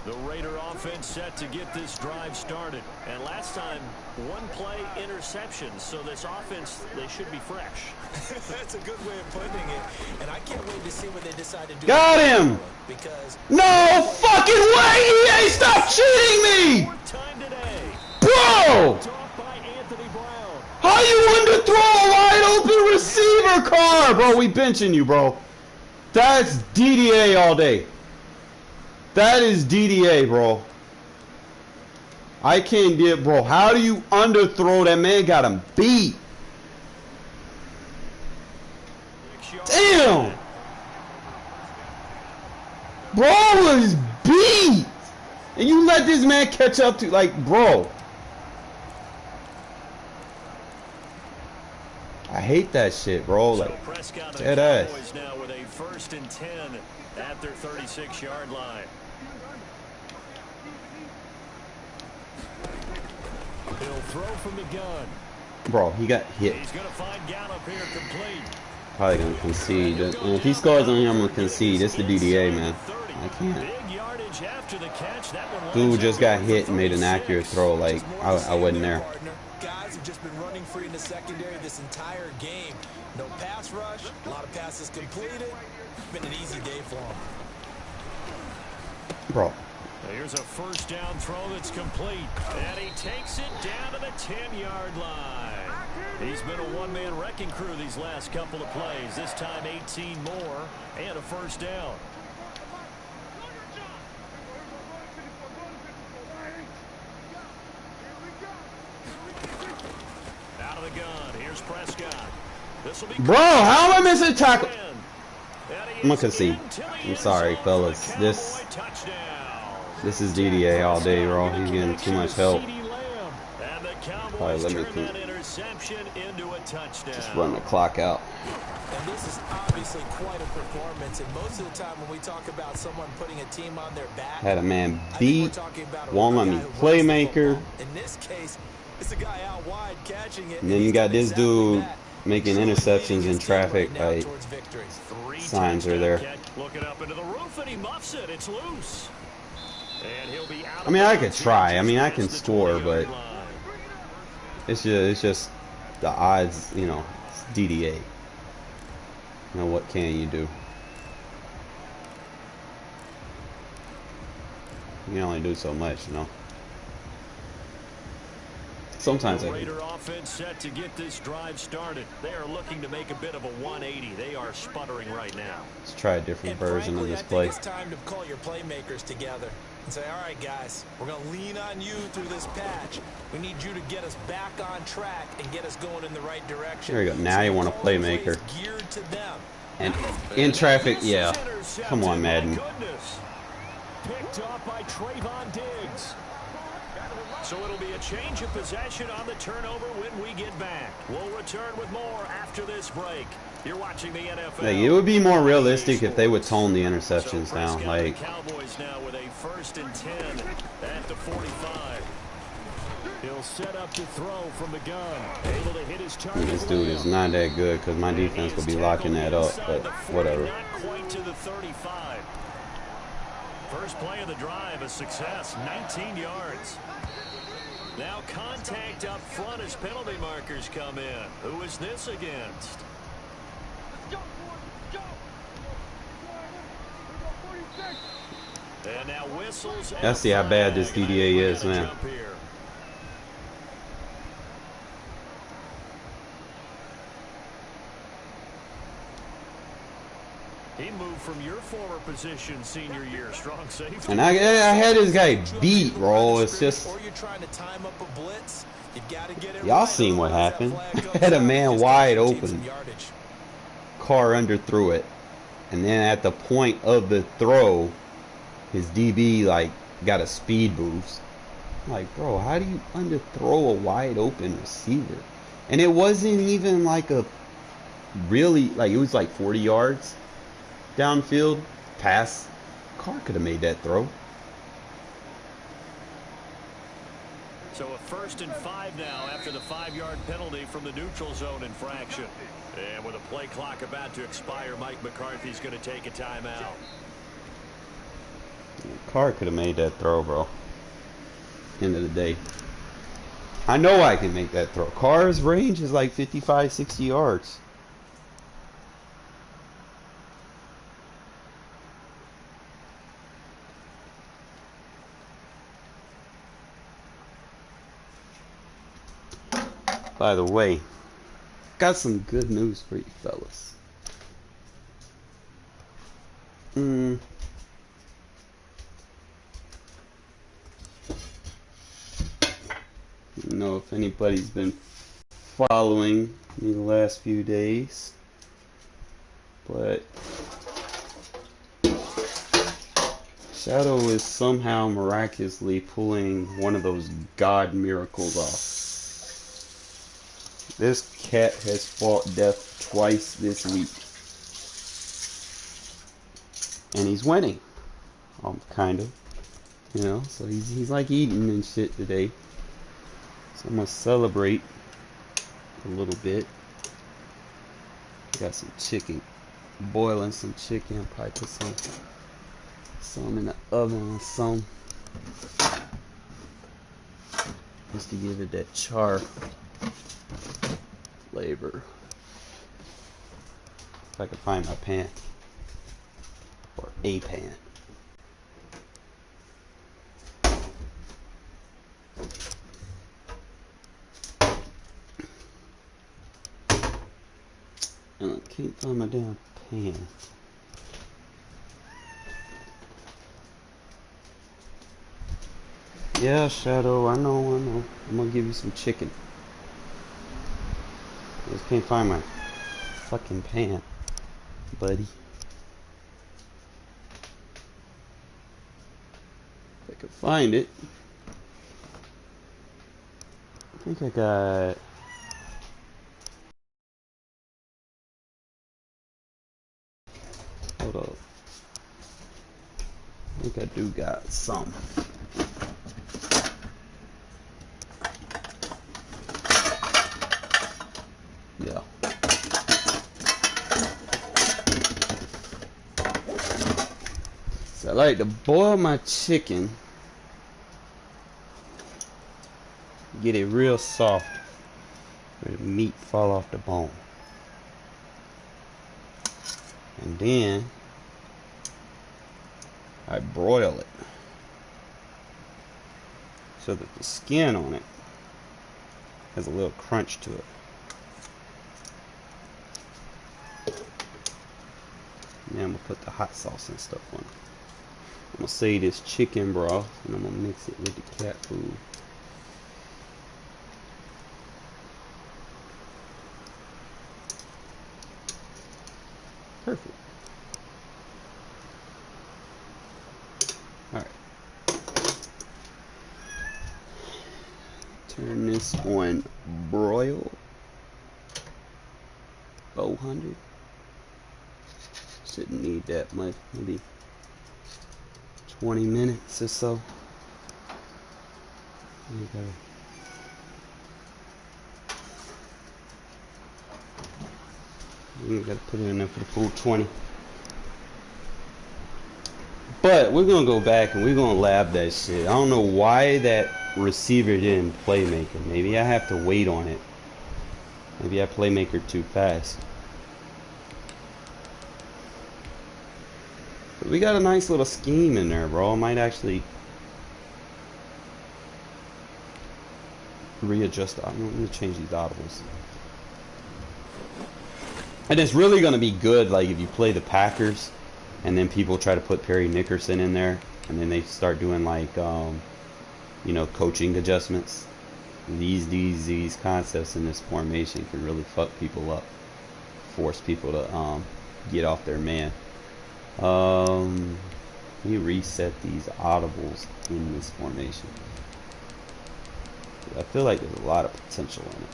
Speaker 2: The Raider offense set to get this drive started. And last time, 1 play interception. So this offense, they should be fresh.
Speaker 3: That's a good way of putting it. And I can't wait to see what they decide to do.
Speaker 1: Got him!
Speaker 3: Because
Speaker 1: no fucking way! EA, stop cheating me!
Speaker 2: Time today.
Speaker 1: Bro!
Speaker 2: Talk by Anthony Brown.
Speaker 1: How you underthrow a wide open receiver car? Bro, we benching you, bro. That's DDA all day. That is DDA, bro. I can't get, bro. How do you underthrow? That man got him beat. Damn. Bro was beat. And you let this man catch up to, like, bro. I hate that shit, bro. Like, dead ass.
Speaker 2: Now with a 1st and 10 at their 36-yard line. He'll throw from the gun.
Speaker 1: Bro, he got hit.
Speaker 2: He's going to find Gallup here complete.
Speaker 1: Probably going to concede. And if he scores on here, I'm going to concede. It's the DDA, man. I can't.
Speaker 2: Big yardage after the catch. That one
Speaker 1: Dude just got hit and made an accurate throw. Like, I wasn't there.
Speaker 3: Guys have just been running free in the secondary this entire game. No pass rush, a lot of passes completed. Been an easy day for him.
Speaker 1: Bro.
Speaker 2: Here's a first down throw that's complete. And he takes it down to the 10-yard line. He's been a one-man wrecking crew these last couple of plays. This time 18 more and a first down. Out of the gun. Here's Prescott.
Speaker 1: Bro, how am I missing a tackle? I'm gonna concede. I'm sorry, fellas. This is DDA all day, bro. He's getting too much help. Alright, let me just run the clock out.
Speaker 3: And this is obviously quite a performance. And most of the time when we talk about someone putting a team on their back,
Speaker 1: Had a man beat, won't let me playmaker.
Speaker 3: In this case, it's a guy out wide catching it.
Speaker 1: And then you got this dude making interceptions in traffic. Like, signs are there.
Speaker 2: Looking up into the roof and he muffs it. It's loose. And he'll be out.
Speaker 1: I mean, I could try. I mean, I can score, but it's just the odds. You know, it's DDA. You know, what can you do? You can only do so much, you know. Sometimes
Speaker 2: the Raider offense set to get this drive started. They are looking to make a bit of a 180. They are sputtering right now.
Speaker 1: Let's try a different version of this play.
Speaker 3: I think it's time to call your playmakers together and say, all right, guys, we're going to lean on you through this patch. We need you to get us back on track and get us going in the right direction.
Speaker 1: There you go. Now you want a playmaker.
Speaker 3: Geared to them.
Speaker 1: And in traffic, yeah. Come on, Madden.
Speaker 2: Picked off by Trayvon Diggs. So it'll be a change of possession on the turnover when we get back. We'll return with more after this break. You're watching the NFL.
Speaker 1: Like, it would be more realistic if they would tone the interceptions down. Like,
Speaker 2: Cowboys now with a 1st and 10 at the 45. He'll set up to throw from the gun. Able to hit his target.
Speaker 1: This dude is not that good because my defense will be locking that up. But whatever.
Speaker 2: Not quite to the 35. First play of the drive, a success. 19 yards. Now contact up front as penalty markers come in. Who is this against? And now whistles.
Speaker 1: Let's see how bad this DDA is, man.
Speaker 2: He moved from your former position senior year, strong safety.
Speaker 1: And I had this guy beat, bro. It's just, y'all seen what happened. Had a man wide open. Carr underthrew it. And then at the point of the throw, his DB like got a speed boost. I'm like, bro, how do you underthrow a wide open receiver? And it wasn't even like a really, like, it was like 40 yards downfield pass. Carr could have made that throw.
Speaker 2: So a 1st and 5 now after the 5-yard penalty from the neutral zone infraction. And with a play clock about to expire, Mike McCarthy's going to take a timeout.
Speaker 1: Carr could have made that throw, bro. End of the day. I know I can make that throw. Carr's range is like 55, 60 yards. By the way, got some good news for you fellas. I don't know if anybody's been following me the last few days, but Shadow is somehow miraculously pulling one of those God miracles off. This cat has fought death twice this week. And he's winning. Kind of. You know, so he's like eating and shit today. So I'm going to celebrate a little bit. Got some chicken. Boiling some chicken. Probably put some in the oven or some. Just to give it that char flavor. If I can find my pan. A pan. I can't find my damn pan. Yeah, Shadow, I know. I'm gonna give you some chicken. I just can't find my fucking pan, buddy. If I could find it. I think I got... Hold up. I think I do got some. Yeah. So I like to boil my chicken. Get it real soft. Where the meat fall off the bone. And then I broil it. So that the skin on it has a little crunch to it. Now I'm gonna put the hot sauce and stuff on it. I'm gonna save this chicken broth and I'm gonna mix it with the cat food. Perfect. Alright. Turn this on broil. 400. Shouldn't need that much, maybe 20 minutes or so. You gotta put it in there for the full 20. But we're gonna go back and we're gonna lab that shit. I don't know why that receiver didn't playmaker. Maybe I have to wait on it. Maybe I playmaker too fast. But we got a nice little scheme in there, bro. I might actually readjust. I'm gonna change these audibles. And it's really gonna be good, like if you play the Packers, and then people try to put Perry Nickerson in there, and then they start doing like, you know, coaching adjustments. These concepts in this formation can really fuck people up, force people to get off their man. Let me reset these audibles in this formation. I feel like there's a lot of potential in it.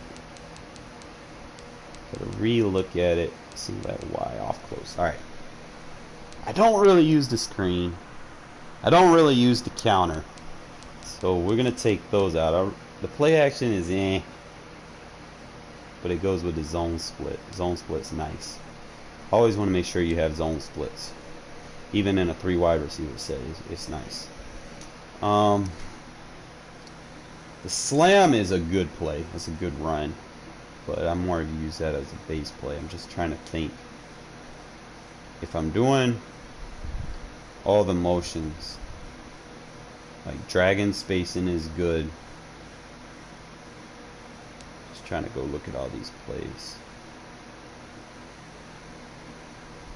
Speaker 1: Gotta re-look at it, see that Y off close. Alright. I don't really use the screen. I don't really use the counter. So we're gonna take those out. The play action is but it goes with the zone split. Zone split's nice. Always want to make sure you have zone splits. Even in a 3 wide receiver set, it's nice. The slam is a good play. It's a good run. But I'm more to use that as a base play. I'm just trying to think. If I'm doing all the motions, like dragging spacing is good. Just trying to go look at all these plays.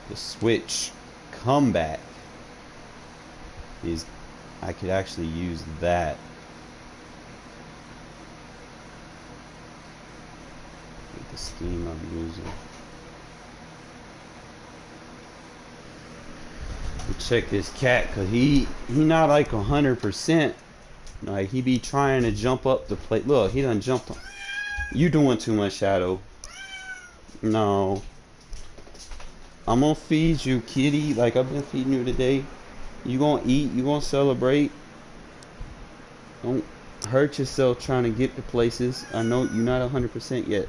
Speaker 1: The switch comeback is, I could actually use that. With the scheme I'm using. Check this cat, cause he not like 100%. Like he be trying to jump up the plate. Look, he done jumped on. You doing too much, Shadow. No. I'm gonna feed you, kitty, like I've been feeding you today. You gonna eat, you gonna celebrate. Don't hurt yourself trying to get to places. I know you're not 100% yet.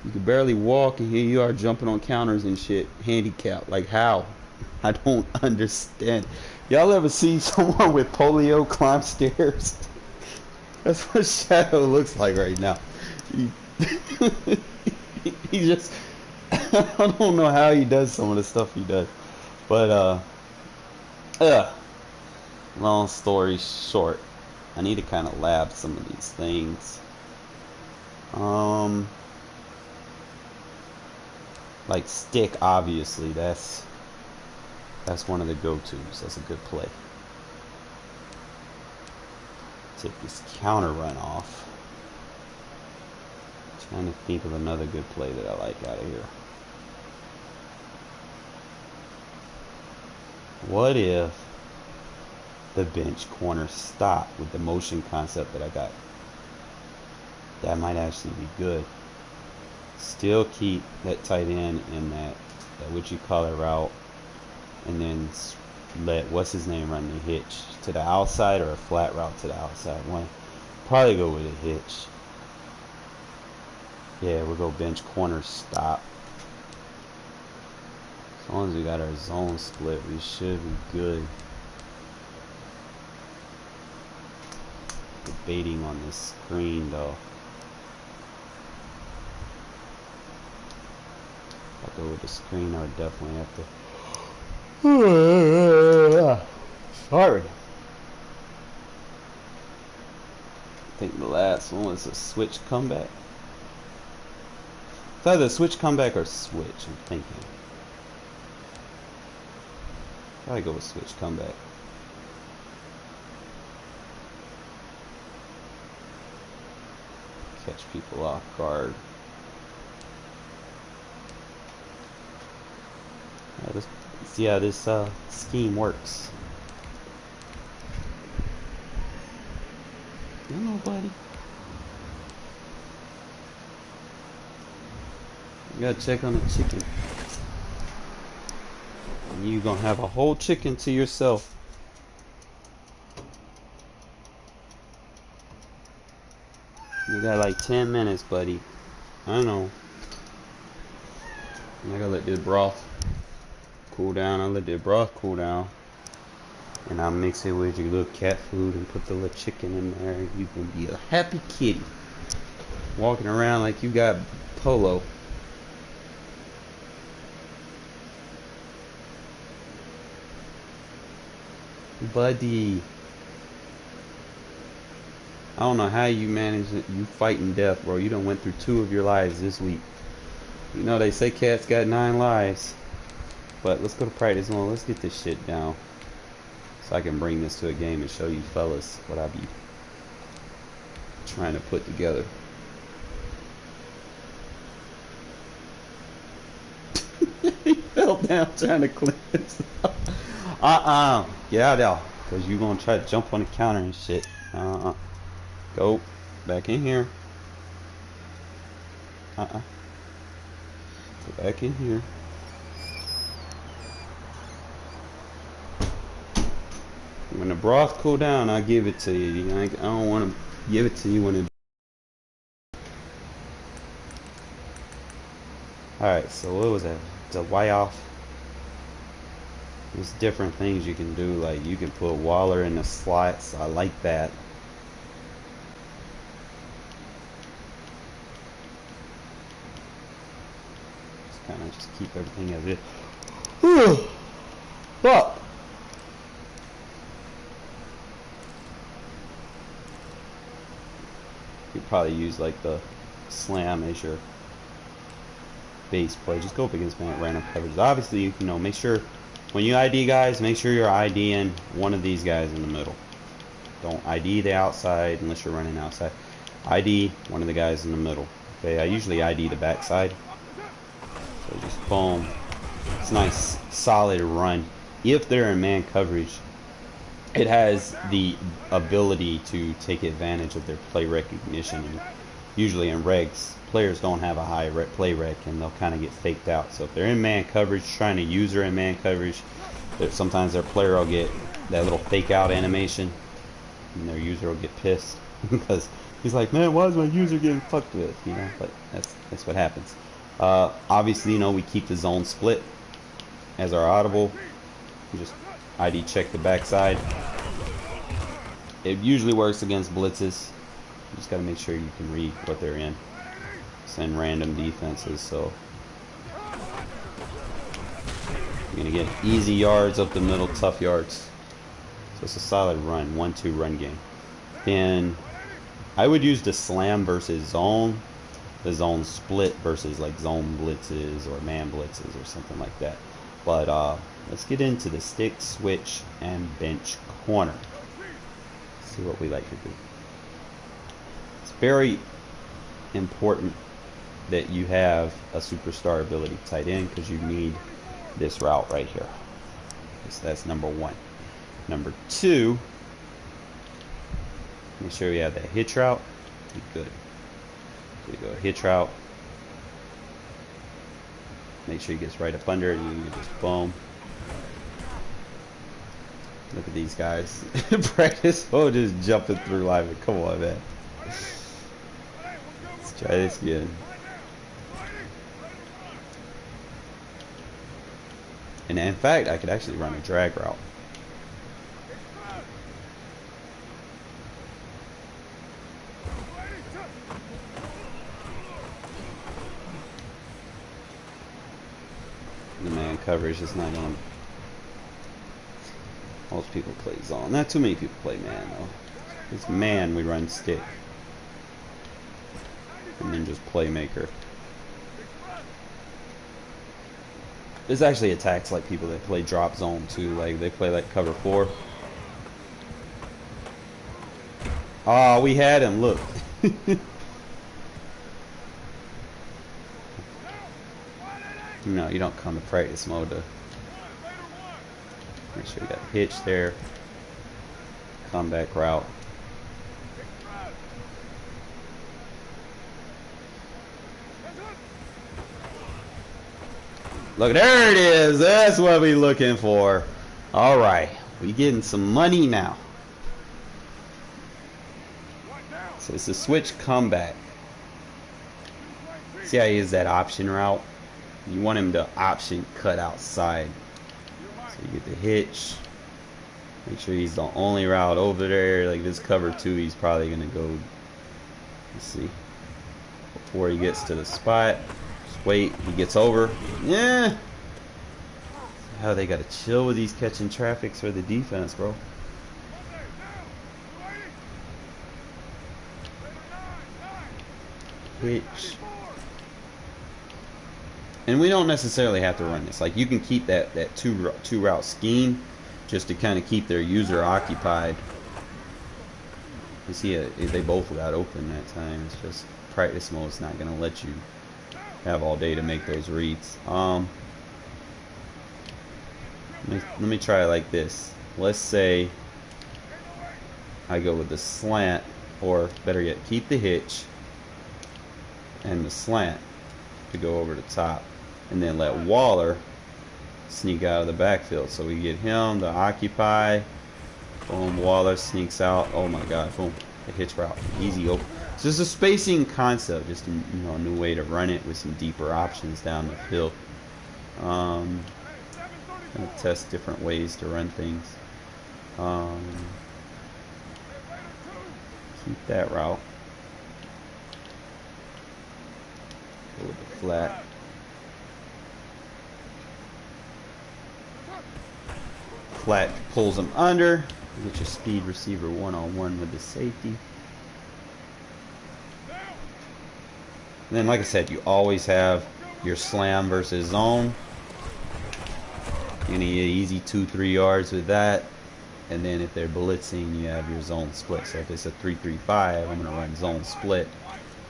Speaker 1: You can barely walk and here you are jumping on counters and shit. Handicapped. Like how? I don't understand. Y'all ever see someone with polio climb stairs? That's what Shadow looks like right now. He just... I don't know how he does some of the stuff he does. But, Ugh. Long story short, I need to kind of lab some of these things. Like stick, obviously, that's one of the go-tos. That's a good play. Take this counter run off. Trying to think of another good play that I like out of here. What if the bench corner stop with the motion concept that I got? That might actually be good. Still keep that tight end in that what you call it route, and then let what's his name run the hitch to the outside or a flat route to the outside. One probably go with a hitch. Yeah, we'll go bench corner stop. As long as we got our zone split, we should be good. Debating on this screen though. If I go with the screen, I would definitely have to. Sorry. I think the last one was a switch comeback. It's either switch comeback or switch, I'm thinking. Probably go with switch comeback. Catch people off guard. Let's see how this scheme works. Hello, buddy. You gotta check on the chicken. And you gonna have a whole chicken to yourself. You got like 10 minutes, buddy. I know. I gotta let this broth cool down. I'll let the broth cool down. And I'll mix it with your little cat food and put the little chicken in there. You can be a happy kitty. Walking around like you got polo. Buddy. I don't know how you manage it. You fighting death, bro. You done went through 2 of your lives this week. You know they say cats got 9 lives. But let's go to practice mode. Let's get this shit down. So I can bring this to a game and show you fellas what I be trying to put together. He fell down trying to clean this up. Get out of there. Because you going to try to jump on the counter and shit. Go back in here. Go back in here. When the broth cool down, I'll give it to you. I don't want to give it to you when it. Alright, so what was that? It's a Y off. There's different things you can do, like you can put Waller in the slots. I like that. Just kind of just keep everything as it is. Well. You probably use like the slam as your base play. Just go up against random coverages. Obviously, you know, make sure when you ID guys, make sure you're IDing one of these guys in the middle. Don't ID the outside unless you're running outside. ID one of the guys in the middle. Okay, I usually ID the backside. So just boom. It's a nice solid run. If they're in man coverage, it has the ability to take advantage of their play recognition. And usually in regs, players don't have a high play rec, and they'll kind of get faked out. So if they're in man coverage, trying to use her in man coverage, sometimes their player will get that little fake out animation, and their user will get pissed because he's like, man, why is my user getting fucked with? You know, but that's what happens. Obviously, you know, we keep the zone split as our audible. We just ID check the backside. It usually works against blitzes. You just got to make sure you can read what they're in. Send random defenses. So You're going to get easy yards up the middle, tough yards. So it's a solid run, 1-2 run game. Then I would use the slam versus zone, the zone split versus like zone blitzes or man blitzes or something like that. But let's get into the stick, switch, and bench corner. See what we like to do. It's very important that you have a superstar ability tight end because you need this route right here. So that's number one. Number two, make sure you have that hitch route. Good. So you go hitch route. Make sure he gets right up under it and you just boom. Look at these guys. Practice mode just jumping through live. Come on, man. Let's try this again. And in fact, I could actually run a drag route. The man coverage is not on. Most people play zone. Not too many people play man though. It's man we run stick. And then just playmaker. There's actually attacks like people that play drop zone too. Like they play like cover 4. Oh, we had him. Look. No, you don't come to practice mode to make sure you got a hitch there. Comeback route. Look, there it is. That's what we're looking for. All right, we getting some money now. So it's a switch comeback. See how he is that option route? You want him to option cut outside. So you get the hitch. Make sure he's the only route over there. Like this cover 2, he's probably gonna go. Let's see. Before he gets to the spot. Just wait. He gets over. Yeah. How they gotta chill with these catching traffics for the defense, bro. Hitch. And we don't necessarily have to run this. Like you can keep that two route scheme just to kind of keep their user occupied. You see, they both got open that time. It's just practice mode. It's not going to let you have all day to make those reads. Let me try it like this. Let's say I go with the slant, or better yet, keep the hitch and the slant to go over the top. And then let Waller sneak out of the backfield. So we get him to occupy. Boom, Waller sneaks out. Oh my God, boom. The hitch route. Easy open. So it's a spacing concept, just a new way to run it with some deeper options down the field. Gonna test different ways to run things. Keep that route. Go with the flat. Flat pulls him under. You get your speed receiver one-on-one with the safety. And then, like I said, you always have your slam versus zone. You're gonna get easy 2-3 yards with that. And then if they're blitzing, you have your zone split. So if it's a 3-3-5, I'm gonna run zone split.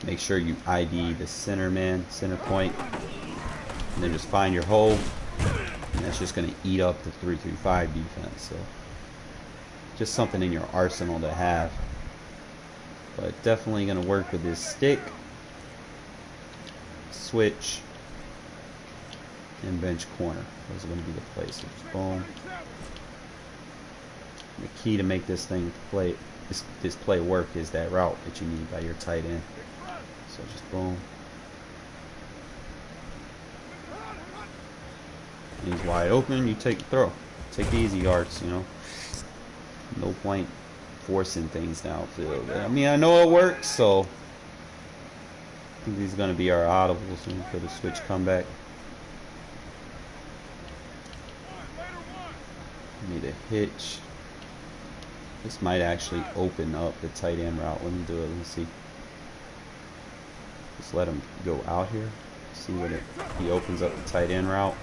Speaker 1: Make sure you ID the center man, center point, and then just find your hole. And that's just going to eat up the 3-3-5 defense. So just something in your arsenal to have. But definitely going to work with this stick, switch, and bench corner. Those are going to be the plays. So just boom. The key to make this thing play, this play work, is that route that you need by your tight end. So just boom. He's wide open, you take the throw. Take the easy yards, No point forcing things downfield. I mean, I know it works, so I think these are going to be our audibles for the switch comeback. Need a hitch. This might actually open up the tight end route. Let me do it. Let me see. Just let him go out here. See what he opens up the tight end route.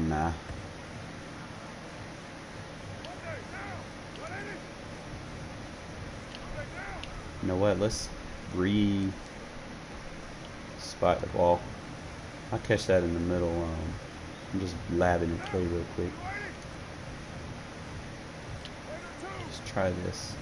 Speaker 1: Nah. You know what? Let's spot the ball. I'll catch that in the middle. I'm just labbing and play real quick. Let's try this.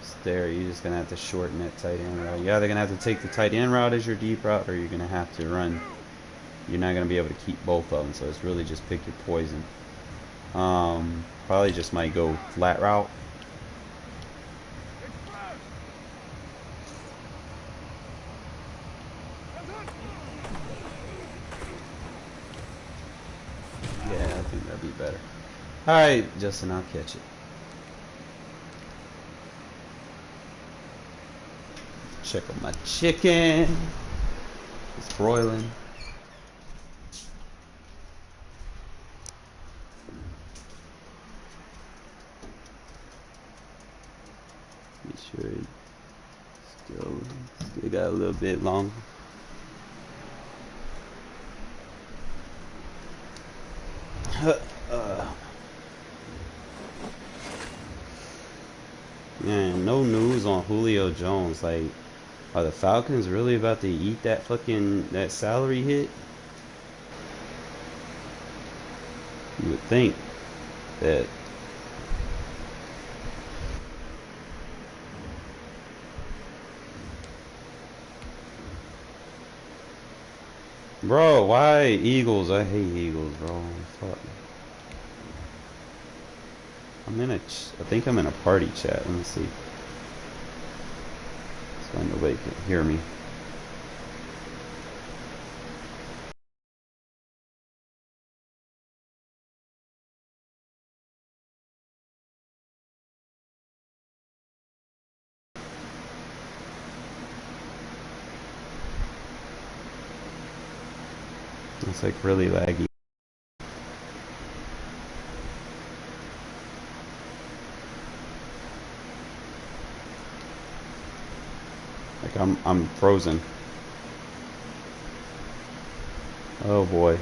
Speaker 1: It's there. You're just gonna have to shorten that tight end route. You're either gonna have to take the tight end route as your deep route, or you're gonna have to run. You're not gonna be able to keep both of them. So it's really just pick your poison. Probably just might go flat route. Yeah, I think that'd be better. Alright, Justin, I'll catch it. Check on my chicken. It's broiling. Make sure it still got a little bit long. Man, no news on Julio Jones. Like, are the Falcons really about to eat that salary hit? You would think that. Bro, why Eagles? I hate Eagles, bro. Fuck. I think I'm in a party chat. Let me see. So nobody can hear me. It's like really laggy. Like I'm frozen. Oh boy.